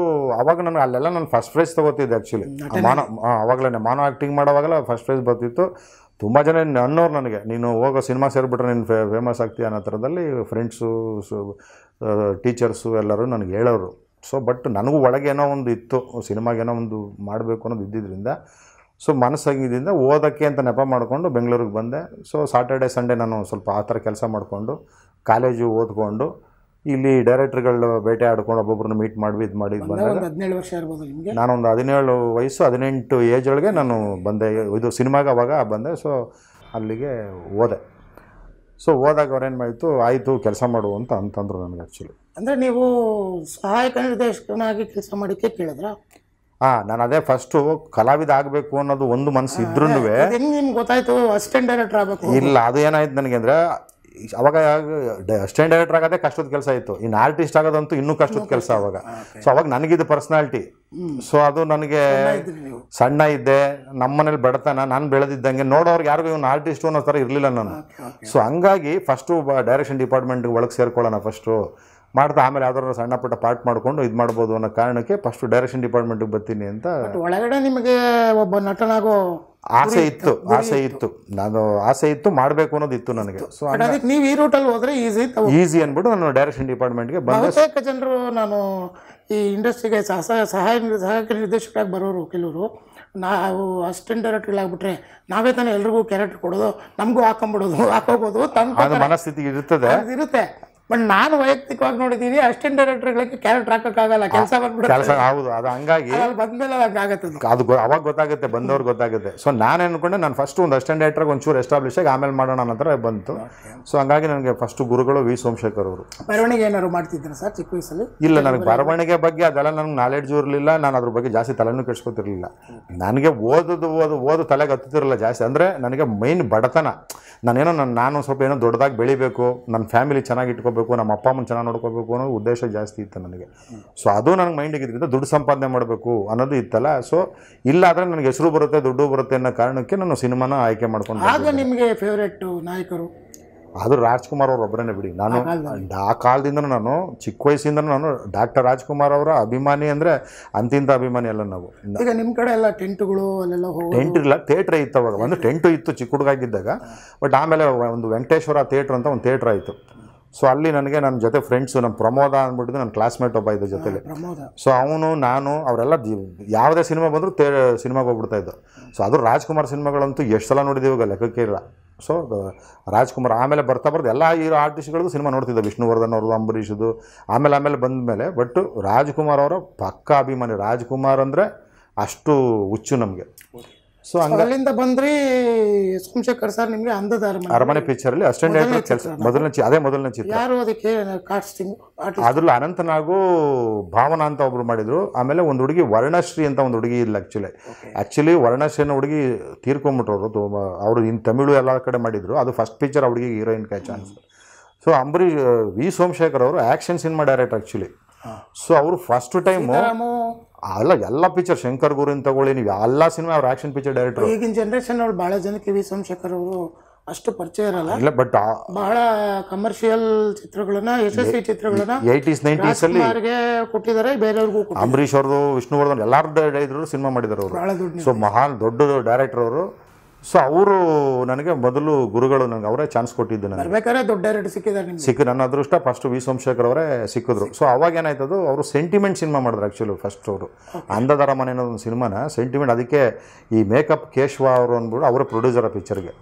ಅವಾಗ ನನಗೆ ಅಲ್ಲೆಲ್ಲ ನಾನು ಫಸ್ಟ್ ಪ್ರೈಸ್ ತೊಗೋತಿದ್ದೆ ಆ್ಯಕ್ಚುಲಿ. ಆವಾಗಲೇ ಮಾನೋ ಆ್ಯಕ್ಟಿಂಗ್ ಮಾಡೋವಾಗೆಲ್ಲ ಫಸ್ಟ್ ಪ್ರೈಸ್ ಬರ್ತಿತ್ತು. ತುಂಬ ಜನ ಅನ್ನೋರು ನನಗೆ, ನೀನು ಹೋಗೋ ಸಿನಿಮಾ ಸೇರಿಬಿಟ್ರೆ ನೀನು ಫೇಮಸ್ ಆಗ್ತೀಯ ಅನ್ನೋ ಥರದಲ್ಲಿ ಫ್ರೆಂಡ್ಸು, ಟೀಚರ್ಸು ಎಲ್ಲರೂ ನನಗೆ ಹೇಳೋರು. ಸೊ ಬಟ್ ನನಗೂ ಒಳಗೇನೋ ಒಂದು ಇತ್ತು, ಸಿನಿಮಾಗೇನೋ ಒಂದು ಮಾಡಬೇಕು ಅನ್ನೋದು ಇದ್ದಿದ್ದರಿಂದ ಸೊ ಮನಸ್ಸಾಗಿದ್ದರಿಂದ ಓದೋಕ್ಕೆ ಅಂತ ನೆಪ ಮಾಡಿಕೊಂಡು ಬೆಂಗಳೂರಿಗೆ ಬಂದೆ. ಸೊ ಸಾಟರ್ಡೆ ಸಂಡೇ ನಾನು ಸ್ವಲ್ಪ ಆ ಥರ ಕೆಲಸ ಮಾಡಿಕೊಂಡು ಕಾಲೇಜು ಓದ್ಕೊಂಡು ಇಲ್ಲಿ ಡೈರೆಕ್ಟರ್ಗಳು ಬೇಟೆ ಆಡ್ಕೊಂಡು ಒಬ್ಬೊಬ್ಬರನ್ನ ಮೀಟ್ ಮಾಡಿ ಇದು ಮಾಡಿ ಬಂದಾಗ 17 ವರ್ಷ ಇರ್ಬೋದು ನಿಮಗೆ? ನಾನೊಂದು 17 ವಯಸ್ಸು 18 ಏಜ್ ಒಳಗೆ ನಾನು ಬಂದೆ, ಇದು ಸಿನಿಮಾಗೆ ಅವಾಗ ಬಂದೆ. ಸೊ ಅಲ್ಲಿಗೆ ಹೋದೆ. ಸೊ ಹೋದಾಗ ಅವ್ರೇನು ಮಾಡಿತ್ತು, ಆಯಿತು ಕೆಲಸ ಮಾಡು ಅಂತಂದರು ನನಗೆ ಆ್ಯಕ್ಚುಲಿ. ಅಂದರೆ ನೀವು ಸಹಾಯಕ ನಿರ್ದೇಶಕನಾಗಿ ಕೆಲಸ ಮಾಡೋಕ್ಕೆ ಕೇಳಿದ್ರಾ? ನಾನು ಅದೇ ಫಸ್ಟು ಕಲಾವಿದ ಆಗಬೇಕು ಅನ್ನೋದು ಒಂದು ಮನಸ್ಸು ಇದ್ರೂ ನಿಮ್ಗೆ ಗೊತ್ತಾಯಿತು ಅಸಿಸ್ಟೆಂಟ್ ಡೈರೆಕ್ಟರ್ ಆಗಬೇಕು? ಇಲ್ಲ, ಅದು ಏನಾಯ್ತು ನನಗೆ ಅಂದರೆ, ಅವಾಗ ಅಸಿಸ್ಟೆಂಟ್ ಡೈರೆಕ್ಟರ್ ಆಗೋದೇ ಕಷ್ಟದ ಕೆಲಸ ಇತ್ತು. ಇನ್ನು ಆರ್ಟಿಸ್ಟ್ ಆಗೋದಂತೂ ಇನ್ನೂ ಕಷ್ಟದ ಕೆಲಸ ಅವಾಗ. ಸೊ ಅವಾಗ ನನಗಿದ್ದು ಪರ್ಸ್ನಾಲಿಟಿ. ಸೊ ಅದು ನನಗೆ ಸಣ್ಣ ಇದ್ದೆ, ನಮ್ಮ ಮನೇಲಿ ಬಡತನ, ನಾನು ಬೆಳೆದಿದ್ದಂಗೆ ನೋಡೋರ್ಗೆ ಯಾರಿಗೂ ಇವನು ಆರ್ಟಿಸ್ಟು ಅನ್ನೋ ಥರ ಇರಲಿಲ್ಲ ನಾನು. ಸೊ ಹಂಗಾಗಿ ಫಸ್ಟು ಡೈರೆಕ್ಷನ್ ಡಿಪಾರ್ಟ್ಮೆಂಟ್ಗೆ ಒಳಗೆ ಸೇರ್ಕೊಳ್ಳೋಣ ಫಸ್ಟು ಮಾಡ್ತಾ, ಆಮೇಲೆ ಯಾವ್ದಾದ್ರು ಸಣ್ಣ ಪುಟ್ಟ ಪಾರ್ಟ್ ಮಾಡಿಕೊಂಡು ಇದು ಮಾಡ್ಬೋದು ಅನ್ನೋ ಕಾರಣಕ್ಕೆ ಫಸ್ಟು ಡೈರೆಕ್ಷನ್ ಡಿಪಾರ್ಟ್ಮೆಂಟ್ಗೆ ಬರ್ತೀನಿ ಅಂತ. ಒಳಗಡೆ ನಿಮಗೆ ಒಬ್ಬ ನಟನಾಗೋ ಆಸೆ ಇತ್ತು, ಮಾಡಬೇಕು ಅನ್ನೋದು ಇತ್ತು ನನಗೆ. ಸೊ ಅದಕ್ಕೆ ನೀವು ಈ ರೂಟಲ್ಲಿ ಹೋದರೆ ಈಸಿ ಅಂದ್ಬಿಟ್ಟು ನಾನು ಡೈರೆಕ್ಷನ್ ಡಿಪಾರ್ಟ್ಮೆಂಟ್ಗೆ ಬಂದೆ. ಬಹುತೇಕ ಜನರು ನಾನು ಈ ಇಂಡಸ್ಟ್ರಿಗೆ ಸಹಾಯಕ ನಿರ್ದೇಶಕರಾಗಿ ಬರೋರು ಕೆಲವರು, ನಾವು ಅಸಿಸ್ಟೆಂಟ್ ಡೈರೆಕ್ಟರ್ಗಳಾಗ್ಬಿಟ್ರೆ ನಾವೇ ತಾನೇ ಎಲ್ರಿಗೂ ಕ್ಯಾರೆಕ್ಟರ್ ಕೊಡೋದು, ನಮಗೂ ಹಾಕೊಂಬಿಡೋದು, ಹಾಕೋಬೋದು, ಮನಸ್ಥಿತಿ ಇರುತ್ತೆ. ಬಟ್ ನಾನು ವೈಯಕ್ತಿಕವಾಗಿ ನೋಡಿದ್ದೀನಿ ಅಸಿಸ್ಟೆಂಟ್ ಡೈರೆಕ್ಟರ್ಗಳಿಗೆ ಕ್ಯಾರೆಕ್ಟರ್ ಹಾಕೋಕ್ಕಾಗಲ್ಲ, ಕೆಲಸ ಕೆಲಸ ಹೌದು. ಅದು ಹಂಗಾಗಿ ಬಂದ್ಮೇಲೆ ಹಂಗಾಗತ್ತೆ ಅದು ಅವಾಗ ಗೊತ್ತಾಗುತ್ತೆ, ಬಂದವ್ರಿಗೆ ಗೊತ್ತಾಗುತ್ತೆ. ಸೊ ನಾನು ಅನ್ಕೊಂಡೆ ನಾನು ಫಸ್ಟ್ ಒಂದು ಅಸಿಸ್ಟೆಂಟ್ ಡೈರೆಕ್ಟರ್ಗೆ ಒಂಚೂರು ಎಸ್ಟಾಬ್ಲಿಷ್ ಆಗಿ ಆಮೇಲೆ ಮಾಡೋಣ ಅನ್ನೋ ಥರ ಬಂತು. ಸೊ ಹಂಗಾಗಿ ನನಗೆ ಫಸ್ಟ್ ಗುರುಗಳು ವಿ ಸೋಮಶೇಖರ್ ಅವರು. ಬರವಣಿಗೆ ಏನಾದ್ರು ಮಾಡ್ತಿದ್ರು ಸರ್ ಚಿಕ್ಕ ವಯಸ್ಸಲ್ಲಿ? ಇಲ್ಲ, ನನಗೆ ಬರವಣಿಗೆ ಬಗ್ಗೆ ಅದೆಲ್ಲ ನನಗೆ ನಾಲೆಡ್ಜು ಇರಲಿಲ್ಲ. ನಾನು ಅದ್ರ ಬಗ್ಗೆ ಜಾಸ್ತಿ ತಲೆನೂ ಕೆಡ್ಸ್ಕೊತಿರ್ಲಿಲ್ಲ. ನನಗೆ ಓದು ತಲೆಗೆ ಹತ್ತಿರಲಿಲ್ಲ ಜಾಸ್ತಿ. ಅಂದರೆ ನನಗೆ ಮೈನ್ ಬಡತನ. ನಾನು ಸ್ವಲ್ಪ ಏನೋ ದೊಡ್ಡದಾಗಿ ಬೆಳಿಬೇಕು, ನನ್ನ ಫ್ಯಾಮಿಲಿ ಚೆನ್ನಾಗಿ ಇಟ್ಕೋಬೇಕು, ನಮ್ಮ ಅಪ್ಪ ಅಮ್ಮನ ಚೆನ್ನಾಗಿ ನೋಡ್ಕೋಬೇಕು ಅನ್ನೋ ಉದ್ದೇಶ ಜಾಸ್ತಿ ಇತ್ತು ನನಗೆ. ಸೊ ಅದು ನನಗೆ ಮೈಂಡಿಗೆ ಇದ್ರಿಂದ ದುಡ್ಡು ಸಂಪಾದನೆ ಮಾಡಬೇಕು ಅನ್ನೋದು ಇತ್ತಲ್ಲ. ಸೊ ಇಲ್ಲ ಆದರೆ ನನಗೆ ಹೆಸರು ಬರುತ್ತೆ, ದುಡ್ಡು ಬರುತ್ತೆ ಅನ್ನೋ ಕಾರಣಕ್ಕೆ ನಾನು ಸಿನಿಮಾನ ಆಯ್ಕೆ ಮಾಡ್ಕೊಂಡು. ಆಗ ನಿಮಗೆ ಫೇವ್ರೇಟ್ ನಾಯಕರು? ಅದು ರಾಜ್ಕುಮಾರ್ ಅವ್ರು ಒಬ್ಬರೇ ಬಿಡಿ. ನಾನು ಆ ಕಾಲದಿಂದ ನಾನು ಚಿಕ್ಕ ವಯಸ್ಸಿಂದ ನಾನು ಡಾಕ್ಟರ್ ರಾಜ್ಕುಮಾರ್ ಅವರ ಅಭಿಮಾನಿ. ಅಂದರೆ ಅಂತಿಂತ ಅಭಿಮಾನಿ ಅಲ್ಲ ನಾವು. ಈಗ ನಿಮ್ಮ ಕಡೆ ಎಲ್ಲ ಟೆಂಟ್ಗಳು ಅಲ್ಲೆಲ್ಲ ಟೆಂಟ್ ಇಲ್ಲ, ಥಿಯೇಟ್ರ್ ಇತ್ತು ಅವಾಗ. ಒಂದು ಟೆಂಟು ಇತ್ತು ಚಿಕ್ಕ ಹುಡುಗಾಗಿದ್ದಾಗ. ಬಟ್ ಆಮೇಲೆ ಒಂದು ವೆಂಕಟೇಶ್ವರ ಥಿಯೇಟ್ರ್ ಅಂತ ಒಂದು ಥಿಯೇಟ್ರ್ ಆಯಿತು. ಸೊ ಅಲ್ಲಿ ನನಗೆ ನನ್ನ ಜೊತೆ ಫ್ರೆಂಡ್ಸು, ನಮ್ಮ ಪ್ರಮೋದ ಅಂದ್ಬಿಟ್ಟಿದ್ದು ನನ್ನ ಕ್ಲಾಸ್ಮೇಟ್ ಒಬ್ಬ ಇದ್ದ ಜೊತೆಲಿ. ಸೊ ಅವನು ನಾನು ಅವರೆಲ್ಲ ಯಾವುದೇ ಸಿನಿಮಾ ಬಂದರೂ ಸಿನಿಮಾಗೆ ಹೋಗ್ಬಿಡ್ತಾಯಿದ್ದು. ಸೊ ಅದು ರಾಜ್ಕುಮಾರ್ ಸಿನಿಮಾಗಳಂತೂ ಎಷ್ಟು ಸಲ ನೋಡಿದ್ದೀವಿ ಇವಾಗ ಲೆಕ್ಕಕ್ಕೆ ಇಲ್ಲ. ಸೊ ರಾಜ್ಕುಮಾರ್ ಆಮೇಲೆ ಬರ್ತಾ ಎಲ್ಲ ಹೀರೋ ಆರ್ಟಿಸ್ಟ್ಗಳದ್ದು ಸಿನಿಮಾ ನೋಡ್ತಿದ್ದೆ. ವಿಷ್ಣುವರ್ಧನ್ ಅವ್ರದ್ದು, ಅಂಬರೀಷದು, ಆಮೇಲೆ ಬಂದ ಮೇಲೆ. ಬಟ್ ರಾಜ್ಕುಮಾರ್ ಅವರ ಪಕ್ಕಾ ಅಭಿಮಾನಿ. ರಾಜ್ಕುಮಾರ್ ಅಂದರೆ ಅಷ್ಟು ಹುಚ್ಚು ನಮಗೆ. ಸೊ ಅಲ್ಲಿಂದ ಬಂದ್ರಿ ಸೋಮಶೇಖರ್ ಸರ್ ನಿಮಗೆ ಅಂದದ ಅರಮನೆ ಪಿಕ್ಚರಲ್ಲಿ ಅಸಿಸ್ಟೆಂಟ್ ಡೈರೆಕ್ಟರ್ ಕೆಲಸ. ಮೊದಲನೇ ಚಿತ್ರ. ಯಾರು ಅದಕ್ಕೆ ಕಾಸ್ಟಿಂಗ್? ಅದ್ರಲ್ಲಿ ಅನಂತನಾಗು, ಭಾವನಾ ಅಂತ ಒಬ್ರು ಮಾಡಿದ್ರು. ಆಮೇಲೆ ಒಂದು ಹುಡುಗಿ ವರ್ಣಶ್ರೀ ಅಂತ ಒಂದು ಹುಡುಗಿ ಇಲ್ಲ. ಆ್ಯಕ್ಚುಲಿ ವರ್ಣಶ್ರೀನ ಹುಡುಗಿ ತೀರ್ಕೊಂಬಿಟ್ರು. ಅವರು ಇನ್ನು ತಮಿಳು ಎಲ್ಲ ಕಡೆ ಮಾಡಿದ್ರು. ಅದು ಫಸ್ಟ್ ಪಿಕ್ಚರ್ ಆ ಹುಡುಗಿಗೆ ಹೀರೋಯಿನ್ ಕೈ ಚಾನ್ಸ್. ಸೊ ವಿ ಸೋಮಶೇಖರ್ ಅವರು action cinema director actually. So ಅವರು ಫಸ್ಟ್ ಟೈಮು ಎಲ್ಲ ಪಿಕ್ಚರ್ ಶಂಕರ್ ಗುರುನ್ ತಗೊಳ್ಳಿ, ನೀವು ಎಲ್ಲ ಸಿನಿಮಾ ಅವ್ರು ಆ್ಯಕ್ಷನ್ ಪಿಕ್ಚರ್ ಡೈರೆಕ್ಟರ್. ಈಗಿನ ಜನ್ರೇಷನ್ ಅವ್ರು ಭಾಳ ಜನಕ್ಕೆ ವಿ ಸೋಮಶೇಖರ್ ಅವರು ಅಷ್ಟು ಪರಿಚಯ ಇರಲ್ಲ. ಇಲ್ಲ, ಬಟ್ ಬಹಳ ಕಮರ್ಷಿಯಲ್ ಚಿತ್ರಗಳನ್ನ, ಯಶಸ್ವಿ ಚಿತ್ರಗಳನ್ನ 80s 90s ಅಲ್ಲಿ ಕೊಟ್ಟಿದ್ದಾರೆ, ಬೇರೆಯವ್ರಿಗೂ. ಅಂಬರೀಷ್ ಅವ್ರದ್ದು, ವಿಷ್ಣುವರ್ಧನ್ ಎಲ್ಲರೂ ಸಿನಿಮಾ ಮಾಡಿದ್ದಾರೆ ಅವರು. ಸೊ ಮಹಾನ್ ದೊಡ್ಡ ಡೈರೆಕ್ಟರ್ ಅವರು. ಸೊ ಅವರು ನನಗೆ ಮೊದಲು ಗುರುಗಳು. ನನಗೆ ಅವರೇ ಚಾನ್ಸ್ ಕೊಟ್ಟಿದ್ದು. ನನಗೆ ದೊಡ್ಡ ಡೈರೆಕ್ಟರ್ ಸಿಕ್ಕಿದ್ದು ನನ್ನ ಅದೃಷ್ಟ. ಫಸ್ಟ್ ವಿ ಸೋಮಶೇಖರ್ ಅವರೇ ಸಿಕ್ಕಿದ್ರು. ಸೊ ಅವಾಗ ಏನಾಯ್ತದು, ಅವರು ಸೆಂಟಿಮೆಂಟ್ ಸಿನಿಮಾ ಮಾಡಿದ್ರು ಆ್ಯಕ್ಚುಲಿ. ಫಸ್ಟ್ ಅವರು ಅಂಧದರ ಮನೆ ಅನ್ನೋ ಒಂದು ಸಿನಿಮಾನ ಸೆಂಟಿಮೆಂಟ್. ಅದಕ್ಕೆ ಈ ಮೇಕಪ್ ಕೇಶವ ಅವರು ಅಂದ್ಬಿಟ್ಟು ಅವರೇ ಪ್ರೊಡ್ಯೂಸರ್ ಆ ಪಿಕ್ಚರ್ಗೆ.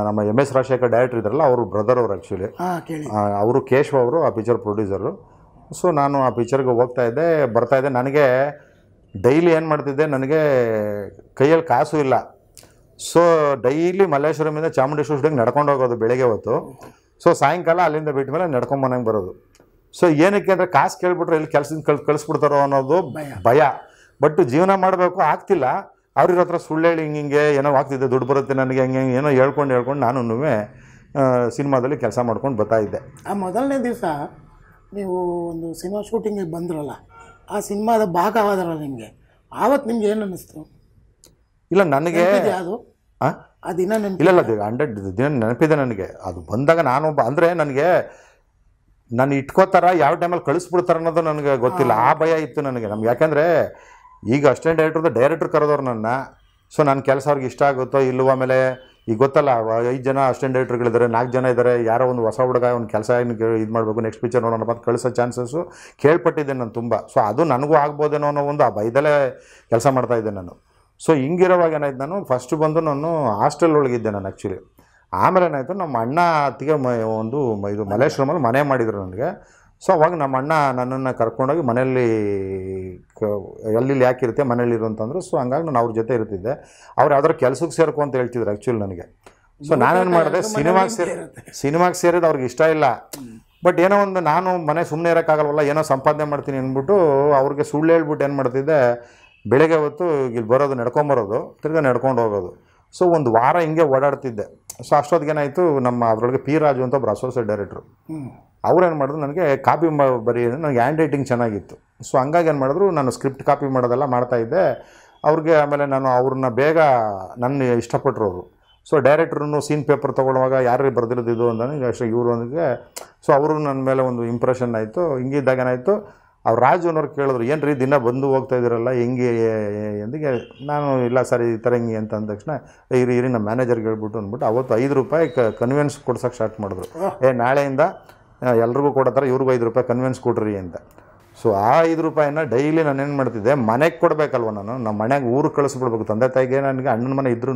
ನಮ್ಮ MS ರಾಜಶೇಖರ್ ಡೈರೆಕ್ಟರ್ ಇದ್ದಾರಲ್ಲ, ಅವರು ಬ್ರದರ್ ಅವರು ಆ್ಯಕ್ಚುಲಿ. ಅವರು ಕೇಶವ ಅವರು ಆ ಪಿಕ್ಚರ್ ಪ್ರೊಡ್ಯೂಸರು. ಸೊ ನಾನು ಆ ಪಿಕ್ಚರ್ಗೆ ಬರ್ತಾಯಿದ್ದೆ. ನನಗೆ ಡೈಲಿ ಏನು ಮಾಡ್ತಿದ್ದೆ, ನನಗೆ ಕೈಯಲ್ಲಿ ಕಾಸು ಇಲ್ಲ. ಸೊ ಡೈಲಿ ಮಲ್ಲೇಶ್ವರಮಿಂದ ಚಾಮುಂಡೇಶ್ವರಿಗೆ ನಡ್ಕೊಂಡು ಹೋಗೋದು ಬೆಳಗ್ಗೆ ಹೊತ್ತು. ಸೊ ಸಾಯಂಕಾಲ ಅಲ್ಲಿಂದ ಬಿಟ್ಟ ಮೇಲೆ ನಡ್ಕೊಂಬನಂಗೆ ಬರೋದು. ಸೊ ಏನಕ್ಕೆ ಅಂದರೆ ಕಾಸು ಕೇಳ್ಬಿಟ್ರೆ ಇಲ್ಲಿ ಕೆಲಸದಿಂದ ಕಳಿಸ್ಬಿಡ್ತಾರೋ ಅನ್ನೋದು ಭಯ. ಬಟ್ ಜೀವನ ಮಾಡಬೇಕು, ಆಗ್ತಿಲ್ಲ. ಅವ್ರಿರೋ ಹತ್ರ ಸುಳ್ಳು ಹೇಳಿ ಹಿಂಗೆ ಏನೋ ಆಗ್ತಿದ್ದೆ, ದುಡ್ಡು ಬರುತ್ತೆ ನನಗೆ, ಹಂಗೆ ಏನೋ ಹೇಳ್ಕೊಂಡು ನಾನು ಸಿನಿಮಾದಲ್ಲಿ ಕೆಲಸ ಮಾಡ್ಕೊಂಡು ಬರ್ತಾಯಿದ್ದೆ. ಆ ಮೊದಲನೇ ದಿವಸ ನೀವು ಒಂದು ಸಿನಿಮಾ ಶೂಟಿಂಗಿಗೆ ಬಂದ್ರಲ್ಲ, ಆ ಸಿನಿಮಾದ ಭಾಗವಾದ್ರಲ್ಲ ನಿಮಗೆ, ಆವತ್ತು ನಿಮ್ಗೆ ಏನು ಅನ್ನಿಸ್ತು? ಇಲ್ಲ, ನನಗೆ ಅದು ಆ ದಿನ ಇಲ್ಲ 100 ದಿನ ನೆನಪಿದೆ ನನಗೆ. ಅದು ಬಂದಾಗ ಅಂದರೆ ನಾನು ಇಟ್ಕೋತಾರ, ಯಾವ ಟೈಮಲ್ಲಿ ಕಳಿಸ್ಬಿಡ್ತಾರೆ ಅನ್ನೋದು ನನಗೆ ಗೊತ್ತಿಲ್ಲ. ಆ ಭಯ ಇತ್ತು ನನಗೆ. ಯಾಕೆಂದರೆ ಈಗ ಅಸಿಸ್ಟೆಂಟ್ ಡೈರೆಕ್ಟರ್ ಕರೆದವ್ರು ನನ್ನ. ಸೊ ನನ್ನ ಕೆಲಸ ಅವ್ರಿಗೆ ಇಷ್ಟ ಆಗುತ್ತೋ ಇಲ್ಲವೋ. ಆಮೇಲೆ ಈಗ ಗೊತ್ತಲ್ಲ, 5 ಜನ ಅಸಿಸ್ಟೆಂಟ್ ಡೈರೆಕ್ಟರ್ಗಳಿದ್ದಾರೆ, 4 ಜನ ಇದ್ದಾರೆ. ಯಾರೋ ಒಂದು ಹೊಸ ಹುಡುಗ ಒಂದು ಕೆಲಸ ಇದು ಮಾಡಬೇಕು, ನೆಕ್ಸ್ಟ್ ಪಿಕ್ಚರ್ ನೋಡೋಣ ಅಂತ ಕಳಿಸೋ ಚಾನ್ಸಸ್ಸು ಕೇಳ್ಪಟ್ಟಿದ್ದೆ ನಾನು ತುಂಬ. ಸೊ ಅದು ನನಗೂ ಆಗ್ಬೋದೇನೋ ಅನ್ನೋ ಒಂದು ಆ ಭಯದಲ್ಲೇ ಕೆಲಸ ಮಾಡ್ತಾಯಿದ್ದೆ ನಾನು. ಸೊ ಹಿಂಗಿರೋವಾಗ ಏನಾಯ್ತು, ನಾನು ಫಸ್ಟ್ ಬಂದು ನಾನು ಹಾಸ್ಟೆಲ್ ಒಳಗಿದ್ದೆ ನಾನು ಆ್ಯಕ್ಚುಲಿ. ಆಮೇಲೆ ಏನಾಯಿತು, ನಮ್ಮ ಅಣ್ಣ ಅತ್ತಿಗೆ ಇದು ಮಲ್ಲೇಶ್ವರಮಲ್ಲಿ ಮನೆ ಮಾಡಿದರು ನನಗೆ. ಸೊ ಅವಾಗ ನಮ್ಮ ಅಣ್ಣ ನನ್ನನ್ನು ಕರ್ಕೊಂಡೋಗಿ ಮನೆಯಲ್ಲಿ ಎಲ್ಲಿ ಯಾಕಿರುತ್ತೆ ಮನೇಲಿರು ಅಂತಂದರು. ಸೊ ಹಂಗಾಗಿ ನಾನು ಅವ್ರ ಜೊತೆ ಇರ್ತಿದ್ದೆ. ಅವ್ರು ಯಾವ್ದಾರು ಕೆಲಸಕ್ಕೆ ಸೇರ್ಕೊ ಅಂತ ಹೇಳ್ತಿದ್ರು ಆ್ಯಕ್ಚುಲಿ ನನಗೆ. ಸೊ ನಾನೇನು ಮಾಡಿದೆ, ಸಿನಿಮಾಗೆ ಸೇರಿದ್ದು ಅವ್ರಿಗೆ ಇಷ್ಟ ಇಲ್ಲ. ಬಟ್ ಏನೋ ಒಂದು ನಾನು ಮನೆ ಸುಮ್ಮನೆ ಇರೋಕ್ಕಾಗಲ್ವಲ್ಲ, ಏನೋ ಸಂಪಾದನೆ ಮಾಡ್ತೀನಿ ಅಂದ್ಬಿಟ್ಟು ಅವ್ರಿಗೆ ಸುಳ್ಳು ಹೇಳ್ಬಿಟ್ಟು ಏನು ಮಾಡ್ತಿದ್ದೆ, ಬೆಳಗ್ಗೆ ಹೊತ್ತು ಇಲ್ಲಿ ಬರೋದು, ನಡ್ಕೊಂಬರೋದು, ತಿರ್ಗಿ ನಡ್ಕೊಂಡು ಹೋಗೋದು. ಸೊ ಒಂದು ವಾರ ಹಿಂಗೆ ಓಡಾಡ್ತಿದ್ದೆ. ಸೊ ಅಷ್ಟೊತ್ತಿಗೆ ಏನಾಯಿತು, ನಮ್ಮ ಅದರೊಳಗೆ ಪಿ ರಾಜು ಅಂತ ಒಬ್ಬರು ಅಸೋಸಿಯೇಟ್ ಡೈರೆಕ್ಟ್ರು. ಅವ್ರೇನು ಮಾಡಿದ್ರು, ನನಗೆ ಕಾಪಿ ನನಗೆ ಹ್ಯಾಂಡ್ ರೈಟಿಂಗ್ ಚೆನ್ನಾಗಿತ್ತು. ಸೊ ಹಂಗಾಗಿ ಏನು ಮಾಡಿದ್ರು, ನಾನು ಸ್ಕ್ರಿಪ್ಟ್ ಕಾಪಿ ಮಾಡೋದೆಲ್ಲ ಮಾಡ್ತಾಯಿದ್ದೆ ಅವ್ರಿಗೆ. ಆಮೇಲೆ ನಾನು ಅವ್ರನ್ನ ಬೇಗ ನನ್ನ ಇಷ್ಟಪಟ್ಟರು ಅವರು. ಸೊ ಡೈರೆಕ್ಟ್ರೂ ಸೀನ್ ಪೇಪರ್ ತೊಗೊಳ್ಳುವಾಗ ಯಾರು ಬರೆದಿರೋದು ಅಂತಾನೆ ಅಷ್ಟೇ ಇವರು ಅಂದಿಗೆ. ಸೊ ಅವರು ನನ್ನ ಮೇಲೆ ಒಂದು ಇಂಪ್ರೆಷನ್ ಆಯಿತು. ಹಿಂಗಿದ್ದಾಗ ಏನಾಯಿತು, ಅವ್ರು ರಾಜು ಅನ್ನೋರು ಕೇಳಿದ್ರು, ಏನು ರೀ ದಿನ ಬಂದು ಹೋಗ್ತಾ ಇದ್ದೀರಲ್ಲ ಹೆಂಗೆ ಎಂದಿಗೆ. ನಾನು ಇಲ್ಲ ಸರ್ ಈ ಥರ ಹಿಂಗೆ ಅಂತ ಅಂದ ತಕ್ಷಣ ಇರಿ ನಮ್ಮ ಮ್ಯಾನೇಜರ್ಗೆ ಹೇಳ್ಬಿಟ್ಟು ಅಂದ್ಬಿಟ್ಟು ಅವತ್ತು ₹5 ಕನ್ವಿನ್ಸ್ ಕೊಡ್ಸೋಕ್ಕೆ ಸ್ಟಾರ್ಟ್ ಮಾಡಿದ್ರು. ನಾಳೆಯಿಂದ ಎಲ್ರಿಗೂ ಕೊಡೋತಾರೆ, ಇವ್ರಿಗೂ ₹5 ಕನ್ವಿನ್ಸ್ ಕೊಡ್ರಿ ಅಂತ. ಸೊ ಆ ₹5 ಡೈಲಿ ನಾನು ಏನು ಮಾಡ್ತಿದ್ದೆ, ಮನೆಗೆ ಕೊಡಬೇಕಲ್ವ, ನಾನು ನಮ್ಮ ಮನೆಗೆ ಊರಿಗೆ ಕಳಿಸ್ಬಿಡ್ಬೇಕು. ತಂದೆ ತಾಯಿಗೆ ನನಗೆ ಅಣ್ಣನ ಮನೆ ಇದ್ರೂ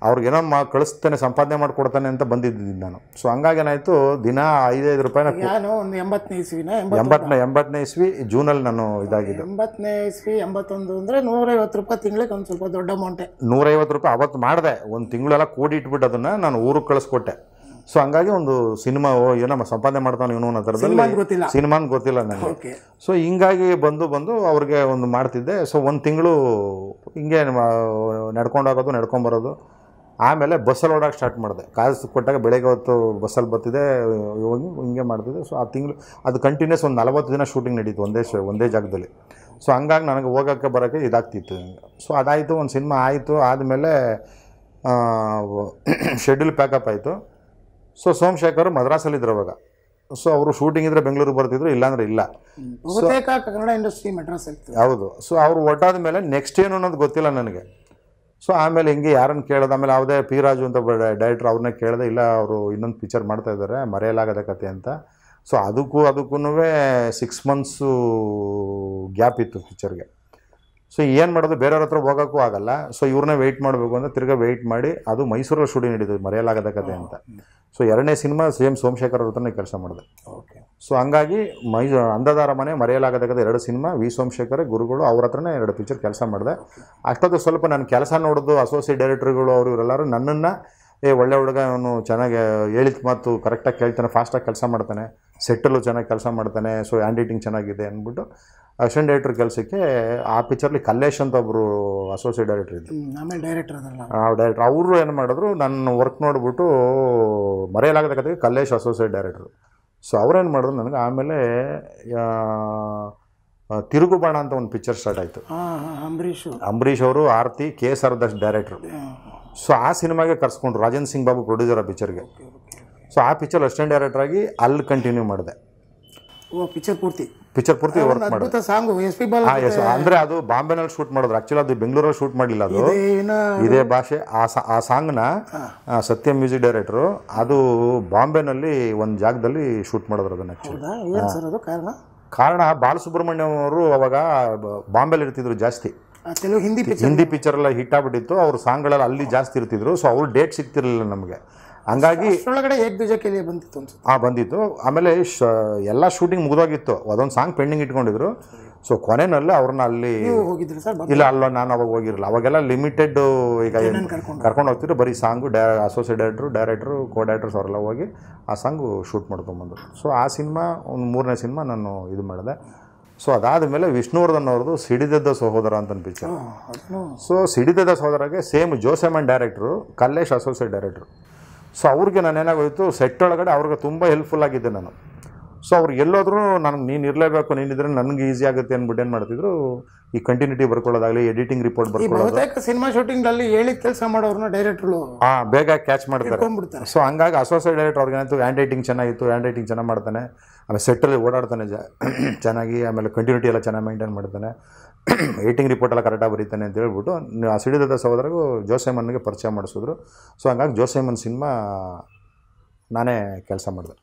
ಅವ್ರಿಗೇನೋ ಕಳಿಸ್ತೇನೆ ಸಂಪಾದನೆ ಮಾಡಿಕೊಡ್ತಾನೆ ಅಂತ ಬಂದಿದ್ದೀನಿ ನಾನು. ಸೊ ಹಂಗಾಗಿ ಏನಾಯಿತು, ದಿನ 5-5 ರೂಪಾಯಿನ ನಾನು ಒಂದು 80ನೇ ಇಸ್ವಿನ 80ನೇ ಇಸ್ವಿ ಜೂನಲ್ಲಿ ನಾನು ಇದಾಗಿದ್ದು. 80ನೇ ಇಸ್ವಿ 81 ಅಂದರೆ 150 ರೂಪಾಯಿ ತಿಂಗಳಿಗೆ ಒಂದು ಸ್ವಲ್ಪ ದೊಡ್ಡ ಅಮೌಂಟೆ. 150 ರೂಪಾಯಿ ಅವತ್ತು ಮಾಡಿದೆ. ಒಂದು ತಿಂಗಳೆಲ್ಲ ಕೂಡಿ ಇಟ್ಬಿಟ್ಟು ಅದನ್ನು ನಾನು ಊರಿಗೆ ಕಳಿಸ್ಕೊಟ್ಟೆ. ಸೊ ಹಂಗಾಗಿ ಒಂದು ಸಿನಿಮಾ ಏನೋ ಸಂಪಾದನೆ ಮಾಡ್ತಾನೆ ಇವನು ಅನ್ನೋ ಥರದಲ್ಲಿ ಸಿನಿಮಾನ್ ಗೊತ್ತಿಲ್ಲ ನನಗೆ. ಸೊ ಹಿಂಗಾಗಿ ಬಂದು ಅವ್ರಿಗೆ ಒಂದು ಮಾಡ್ತಿದ್ದೆ. ಸೊ ಒಂದು ತಿಂಗಳು ಹಿಂಗೆ ನಡ್ಕೊಂಡೋಗೋದು ನಡ್ಕೊಂಬರೋದು. ಆಮೇಲೆ ಬಸ್ಸಲ್ಲಿ ಓಡೋಕೆ ಸ್ಟಾರ್ಟ್ ಮಾಡಿದೆ. ಕಾಸು ಕೊಟ್ಟಾಗ ಬೆಳಗ್ಗೆ ಹೊತ್ತು ಬಸ್ಸಲ್ಲಿ ಬರ್ತಿದ್ದೆ, ಹೋಗಿ ಹಿಂಗೆ ಮಾಡ್ತಿದ್ದೆ. ಸೊ ಆ ತಿಂಗಳು ಅದು ಕಂಟಿನ್ಯೂಸ್ ಒಂದು 40 ದಿನ ಶೂಟಿಂಗ್ ನಡೀತು ಒಂದೇ ಜಾಗದಲ್ಲಿ. ಸೊ ಹಂಗಾಗಿ ನನಗೆ ಹೋಗೋಕ್ಕೆ ಬರೋಕ್ಕೆ ಇದಾಗ್ತಿತ್ತು. ಸೊ ಅದಾಯಿತು, ಒಂದು ಸಿನಿಮಾ ಆಯಿತು. ಆದಮೇಲೆ ಶೆಡ್ಯೂಲ್ ಪ್ಯಾಕಪ್ ಆಯಿತು. ಸೊ ಸೋಮಶೇಖರ್ ಮದ್ರಾಸಲ್ಲಿದ್ದರು ಅವಾಗ. ಸೊ ಅವರು ಶೂಟಿಂಗ್ ಇದ್ದರೆ ಬೆಂಗಳೂರಿಗೆ ಬರ್ತಿದ್ರು, ಇಲ್ಲಾಂದ್ರೆ ಇಲ್ಲ. ಕನ್ನಡ ಇಂಡಸ್ಟ್ರಿ ಮೆಡ್ರಾಸ್ ಹೌದು. ಸೊ ಅವರು ಒಟ್ಟಾದ ಮೇಲೆ ನೆಕ್ಸ್ಟ್ ಏನು ಅನ್ನೋದು ಗೊತ್ತಿಲ್ಲ ನನಗೆ. ಸೊ ಆಮೇಲೆ ಹಿಂಗೆ ಯಾರನ್ನು ಕೇಳೋದು, ಆಮೇಲೆ ಯಾವುದೇ ಪಿ ರಾಜು ಅಂತ ಡೈರೆಕ್ಟ್ರ್, ಅವ್ರನ್ನೇ ಕೇಳಿದೆ. ಇಲ್ಲ ಅವರು ಇನ್ನೊಂದು ಪಿಕ್ಚರ್ ಮಾಡ್ತಾಯಿದ್ದಾರೆ, ಮರೆಯಲಾಗದ ಕತೆ ಅಂತ. ಸೊ ಅದಕ್ಕೂ 6 ಮಂತ್ಸು ಗ್ಯಾಪ್ ಇತ್ತು ಪಿಕ್ಚರ್ಗೆ. ಸೊ ಏನು ಮಾಡೋದು, ಬೇರೆಯವ್ರ ಹತ್ರ ಹೋಗೋಕ್ಕೂ ಆಗಲ್ಲ. ಸೊ ಇವ್ರನ್ನೇ ವೆಯ್ಟ್ ಮಾಡಬೇಕು ಅಂತ ತಿರ್ಗಾ ವೆಯ್ಟ್ ಮಾಡಿ ಅದು ಮೈಸೂರಲ್ಲಿ ಶೂಟಿಂಗ್ ನಡೀತದೆ, ಮರೆಯಲಾಗದ ಕತೆ ಅಂತ. ಸೊ 2ನೇ ಸಿನಿಮಾ ಸೇಮ್ ಸೋಮಶೇಖರ್ ಅವ್ರ ಹತ್ರನೇ ಕೆಲಸ ಮಾಡಿದೆ. ಓಕೆ. ಸೊ ಹಂಗಾಗಿ ಅಂಧದಾರ ಮನೆ, ಮರೆಯಲಾಗದ ಕತೆ 2 ಸಿನಿಮಾ, ವಿ ಸೋಮಶೇಖರ್ ಗುರುಗಳು ಅವ್ರ ಹತ್ರನೇ 2 ಪಿಕ್ಚರ್ ಕೆಲಸ ಮಾಡಿದೆ. ಅಷ್ಟೊತ್ತು ಸ್ವಲ್ಪ ನನ್ನ ಕೆಲಸ ನೋಡೋದು ಅಸೋಸಿಯೇಟ್ ಡೈರೆಕ್ಟರ್ಗಳು ಅವರು ಇವರೆಲ್ಲರೂ ನನ್ನನ್ನು ಒಳ್ಳೆ ಹುಡುಗ, ಅವನು ಚೆನ್ನಾಗಿ ಹೇಳಿದ ಮಾತು ಕರೆಕ್ಟಾಗಿ ಕೇಳ್ತಾನೆ, ಫಾಸ್ಟಾಗಿ ಕೆಲಸ ಮಾಡ್ತಾನೆ, ಸೆಟ್ಟಲ್ಲೂ ಚೆನ್ನಾಗಿ ಕೆಲಸ ಮಾಡ್ತಾನೆ, ಸೊ ಹ್ಯಾಂಡ್ ರೈಟಿಂಗ್ ಚೆನ್ನಾಗಿದೆ ಅಂದ್ಬಿಟ್ಟು ಅಸಿಸ್ಟೆಂಟ್ ಡೈರೆಕ್ಟರ್ ಕೆಲಸಕ್ಕೆ ಆ ಪಿಕ್ಚರ್ಲಿ ಕಲ್ಲೇಶ್ ಅಂತ ಒಬ್ಬರು ಅಸೋಸಿಯೇಟ್ ಡೈರೆಕ್ಟರ್ ಇದ್ದರು. ಆಮೇಲೆ ಡೈರೆಕ್ಟರ್ ಡೈರೆಕ್ಟರ್ ಅವರು ಏನು ಮಾಡಿದ್ರು, ನನ್ನ ವರ್ಕ್ ನೋಡಿಬಿಟ್ಟು ಮರೆಯಲಾಗದ ಕತೆಗೆ ಕಲ್ಲೇಶ್ ಅಸೋಸಿಯೇಟ್ ಡೈರೆಕ್ಟ್ರು. ಸೊ ಅವ್ರೇನು ಮಾಡಿದ್ರು ನನಗೆ. ಆಮೇಲೆ ತಿರುಗುಬಾಣ ಅಂತ ಒಂದು ಪಿಕ್ಚರ್ ಸ್ಟಾರ್ಟ್ ಆಯಿತು. ಅಂಬರೀಷ್ ಅವರು, ಆರ್ತಿ, KSR ದಾಸ್ ಡೈರೆಕ್ಟ್ರು. ಸೊ ಆ ಸಿನಿಮಾಗೆ ಕರ್ಸ್ಕೊಂಡ್ರು. ರಾಜೇಂದ್ರ ಸಿಂಗ್ ಬಾಬು ಪ್ರೊಡ್ಯೂಸರ್ ಆ ಪಿಕ್ಚರ್ಗೆ. ಸೊ ಆ ಪಿಕ್ಚರ್ ಅಸಿಸ್ಟೆಂಟ್ ಡೈರೆಕ್ಟ್ರಾಗಿ ಅಲ್ಲಿ ಕಂಟಿನ್ಯೂ ಮಾಡಿದೆ. ಪಿಕ್ಚರ್ ಪೂರ್ತಿ ವರ್ಕ್ ಮಾಡಿದೆ. ಅಂದರೆ ಅದು ಬಾಂಬೆನಲ್ಲಿ ಶೂಟ್ ಮಾಡಿದ್ರು. ಆ್ಯಕ್ಚುಲಿ ಅದು ಬೆಂಗಳೂರಲ್ಲಿ ಶೂಟ್ ಮಾಡಲಿಲ್ಲ, ಅದು ಇದೇ ಭಾಷೆ. ಆ ಸಾಂಗ್ನ ಸತ್ಯ ಮ್ಯೂಸಿಕ್ ಡೈರೆಕ್ಟ್ರು ಅದು ಬಾಂಬೆನಲ್ಲಿ ಒಂದು ಜಾಗದಲ್ಲಿ ಶೂಟ್ ಮಾಡಿದ್ರು ಅದನ್ನು. ಆ್ಯಕ್ಚುಲಿ ಕಾರಣ ಬಾಲಸುಬ್ರಹ್ಮಣ್ಯಂ ಅವರು ಅವಾಗ ಬಾಂಬೆಲಿ ಇರ್ತಿದ್ರು ಜಾಸ್ತಿ. ಹಿಂದಿ ಪಿಕ್ಚರ್ ಎಲ್ಲ ಹಿಟ್ ಆಗ್ಬಿಟ್ಟಿತ್ತು. ಅವ್ರ ಸಾಂಗ್ಗಳೆಲ್ಲ ಅಲ್ಲಿ ಜಾಸ್ತಿ ಇರ್ತಿದ್ರು. ಸೊ ಅವ್ರು ಡೇಟ್ ಸಿಗ್ತಿರಲಿಲ್ಲ ನಮಗೆ. ಹಂಗಾಗಿ ಬಂದಿತ್ತು. ಆಮೇಲೆ ಎಲ್ಲ ಶೂಟಿಂಗ್ ಮುಗಿದೋಗಿತ್ತು, ಅದೊಂದು ಸಾಂಗ್ ಪೆಂಡಿಂಗ್ ಇಟ್ಕೊಂಡಿದ್ರು. ಸೊ ಕೊನೆಯಲ್ಲಿ ಅವ್ರನ್ನ ಅಲ್ಲಿ ಇಲ್ಲ ಅಲ್ಲ, ನಾನು ಅವಾಗ ಹೋಗಿರಲಿಲ್ಲ. ಅವಾಗೆಲ್ಲ ಲಿಮಿಟೆಡ್ ಈಗ ಕರ್ಕೊಂಡು ಹೋಗ್ತಿದ್ರು, ಬರೀ song associate director co directors ಅವರೆಲ್ಲ ಹೋಗಿ ಆ ಸಾಂಗು ಶೂಟ್ ಮಾಡ್ಕೊಂಬಂದರು. ಸೊ ಆ ಸಿನಿಮಾ ಒಂದು 3ನೇ ಸಿನಿಮಾ ನಾನು ಇದು ಮಾಡಿದೆ. ಸೊ ಅದಾದಮೇಲೆ ವಿಷ್ಣುವರ್ಧನ್ ಅವ್ರದ್ದು ಸಿಡಿದೆದ್ದ ಸಹೋದರ ಅಂತ ಪಿಕ್ಚರ್. ಸೊ ಸಿಡಿದೆದ್ದ ಸಹೋದರಗೆ same Joe Simon director, Kallesh associate director. So ಅವ್ರಿಗೆ ನಾನು ಏನಾಗೋಯಿತು, ಸೆಟ್ ಒಳಗಡೆ ಅವ್ರಿಗೆ ತುಂಬ ಹೆಲ್ಪ್ಫುಲ್ ಆಗಿದ್ದೆ ನಾನು. ಸೊ ಅವ್ರು ಎಲ್ಲೋದ್ರೂ ನನಗೆ ನೀನು ಇರಲೇಬೇಕು, ನೀನಿದ್ರೆ ನನಗೆ ಈಸಿ ಆಗುತ್ತೆ ಅಂದ್ಬಿಟ್ಟು ಏನು ಮಾಡ್ತಿದ್ರು, ಈ ಕಂಟಿನ್ಯೂಟಿ ಬರ್ಕೊಳ್ಳೋದಾಗಲಿ, ಎಡಿಟಿಂಗ್ ರಿಪೋರ್ಟ್ ಬರ್ಕೊಳ್ಳೋದು. ಸಿನಿಮಾ ಶೂಟಿಂಗಲ್ಲಿ ಹೇಳಿದ ಕೆಲಸ ಮಾಡೋರನ್ನ ಡೈರೆಕ್ಟ್ರು ಬೇಗ ಕ್ಯಾಚ್ ಮಾಡ್ತಾರೆ. ಸೊ ಹಂಗಾಗಿ ಅಸೋಸಿಯೇಟ್ ಡೈರೆಕ್ಟರ್ ಅವ್ರಿಗೇನಾಯ್ತು, ಹ್ಯಾಂಡ್ ರೈಟಿಂಗ್ ಚೆನ್ನಾಗಿತ್ತು, ಹ್ಯಾಂಡ್ ರೈಟಿಂಗ್ ಚೆನ್ನಾಗಿ ಮಾಡ್ತಾನೆ, ಆಮೇಲೆ ಸೆಟ್ಟಲ್ಲಿ ಓಡಾಡ್ತಾನೆ ಚೆನ್ನಾಗಿ, ಆಮೇಲೆ ಕಂಟಿನ್ಯೂಟಿ ಎಲ್ಲ ಚೆನ್ನಾಗಿ ಮೇಂಟೈನ್ ಮಾಡ್ತಾನೆ, ಎಡಿಟಿಂಗ್ ರಿಪೋರ್ಟ್ ಎಲ್ಲ ಕರೆಕ್ಟಾಗಿ ಬರೀತಾನೆ ಅಂತ ಹೇಳ್ಬಿಟ್ಟು ಆ ಸಿಡಿದದ ಸಹೋದರಿಗೂ ಜೋಸೆಮನ್ಗೆ ಪರಿಚಯ ಮಾಡಿಸಿದ್ರು. ಸೊ ಹಂಗಾಗಿ ಜೋಸೆಮನ್ ಸಿನಿಮಾ ನಾನೇ ಕೆಲಸ ಮಾಡಿದೆ.